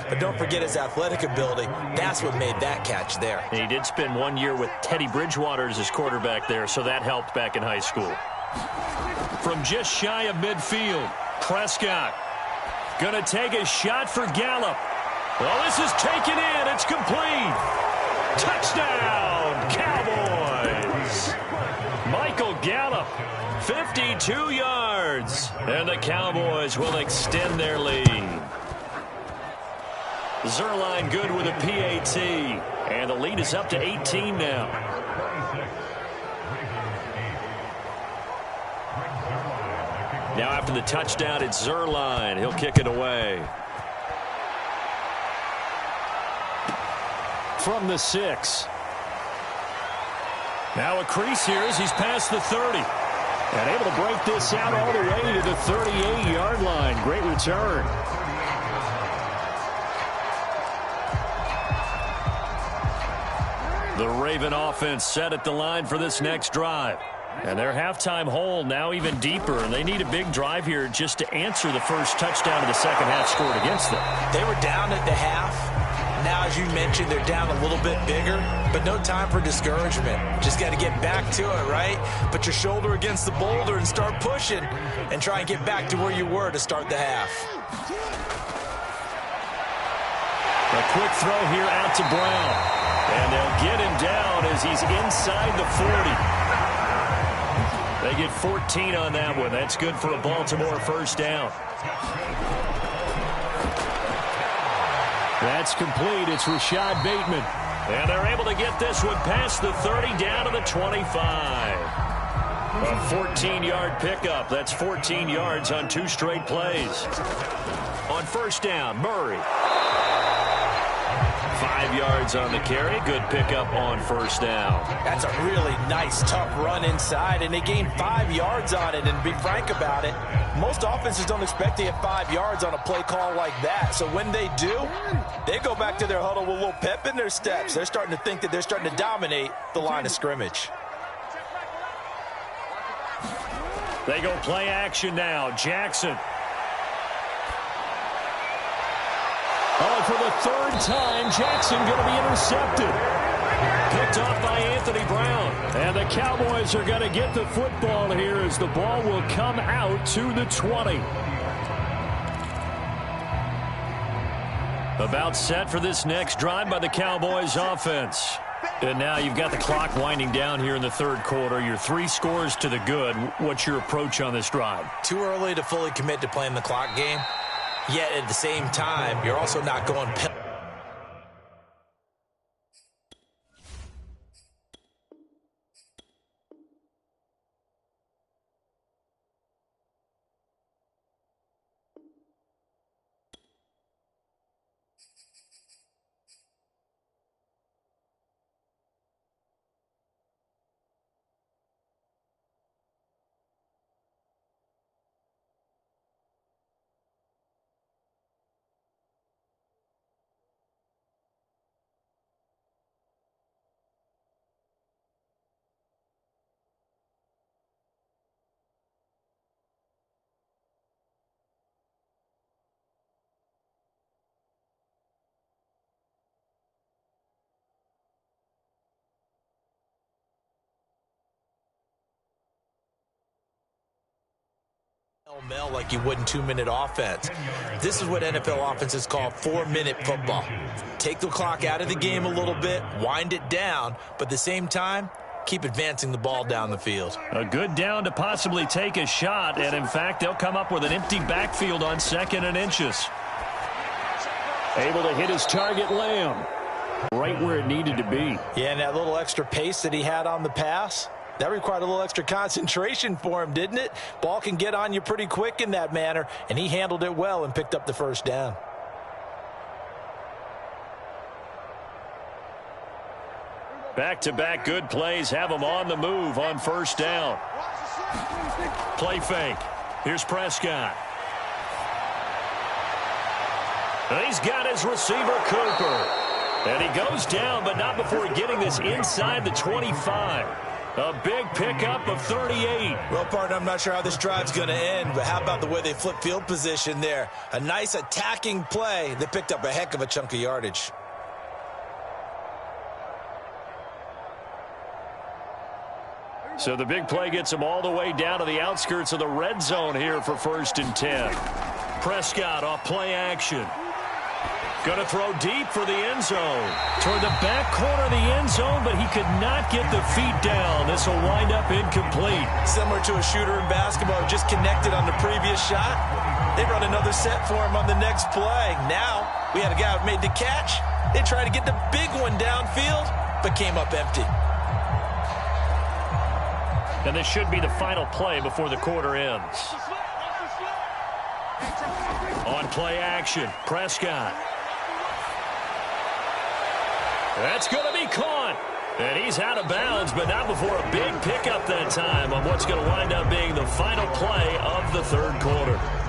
[SPEAKER 2] But don't forget his athletic ability. That's what made that catch there.
[SPEAKER 1] And he did spend 1 year with Teddy Bridgewater as his quarterback there, so that helped back in high school. From just shy of midfield, Prescott gonna take a shot for Gallup. Well, this is taken in. It's complete. Touchdown, Cowboys. Michael Gallup, 52 yards. And the Cowboys will extend their lead. Zerline good with a PAT. And the lead is up to 18 now. Now after the touchdown, it's Zerline. He'll kick it away.
[SPEAKER 4] From the 6. Now a crease here as he's past the 30. And able to break this out all the way to the 38-yard line. Great return.
[SPEAKER 1] The Raven offense set at the line for this next drive. And their halftime hole now even deeper, and they need a big drive here just to answer the first touchdown of the second half scored against them.
[SPEAKER 2] They were down at the half. Now, as you mentioned, they're down a little bit bigger, but no time for discouragement. Just got to get back to it, right? Put your shoulder against the boulder and start pushing and try and get back to where you were to start the half.
[SPEAKER 1] A quick throw here out to Brown. And they'll get him down as he's inside the 40. They get 14 on that one. That's good for a Baltimore first down.
[SPEAKER 4] That's complete. It's Rashad Bateman.
[SPEAKER 1] And they're able to get this one past the 30 down to the 25. A 14-yard pickup. That's 14 yards on 2 straight plays. On first down, Murray. 5 yards on the carry. Good pickup on first down.
[SPEAKER 2] That's a really nice, tough run inside, and they gained 5 yards on it. And to be frank about it, most offenses don't expect to get 5 yards on a play call like that. So when they do, they go back to their huddle with a little pep in their steps. They're starting to think that they're starting to dominate the line of scrimmage.
[SPEAKER 1] They go play action now. Jackson.
[SPEAKER 4] Oh, for the third time, Jackson going to be intercepted.
[SPEAKER 1] Picked off by Anthony Brown.
[SPEAKER 4] And the Cowboys are going to get the football here as the ball will come out to the 20.
[SPEAKER 1] About set for this next drive by the Cowboys offense. And now you've got the clock winding down here in the third quarter. You're 3 scores to the good. What's your approach on this drive?
[SPEAKER 6] Too early to fully commit to playing the clock game. Yet at the same time, you're also not going Mel like you would in 2-minute offense. This is what NFL offenses call 4-minute football. Take the clock out of the game a little bit, wind it down, but at the same time, keep advancing the ball down the field.
[SPEAKER 1] A good down to possibly take a shot, and in fact, they'll come up with an empty backfield on 2nd and inches.
[SPEAKER 4] Able to hit his target, Lamb. Right where it needed to be.
[SPEAKER 2] Yeah, and that little extra pace that he had on the pass, that required a little extra concentration for him, didn't it? Ball can get on you pretty quick in that manner, and he handled it well and picked up the first down.
[SPEAKER 1] Back-to-back good plays have them on the move on first down. Play fake. Here's Prescott. And he's got his receiver, Cooper. And he goes down, but not before getting this inside the 25. A big pickup of 38.
[SPEAKER 2] Well, partner, I'm not sure how this drive's going to end, but how about the way they flip field position there? A nice attacking play. They picked up a heck of a chunk of yardage.
[SPEAKER 1] So the big play gets them all the way down to the outskirts of the red zone here for 1st and 10. Prescott off play action. Going to throw deep for the end zone. Toward the back corner of the end zone, but he could not get the feet down. This will wind up incomplete.
[SPEAKER 2] Similar to a shooter in basketball, just connected on the previous shot. They run another set for him on the next play. Now, we had a guy who made the catch. They tried to get the big one downfield, but came up empty.
[SPEAKER 1] And this should be the final play before the quarter ends. On play action, Prescott. That's going to be caught. And he's out of bounds, but not before a big pickup that time on what's going to wind up being the final play of the third quarter.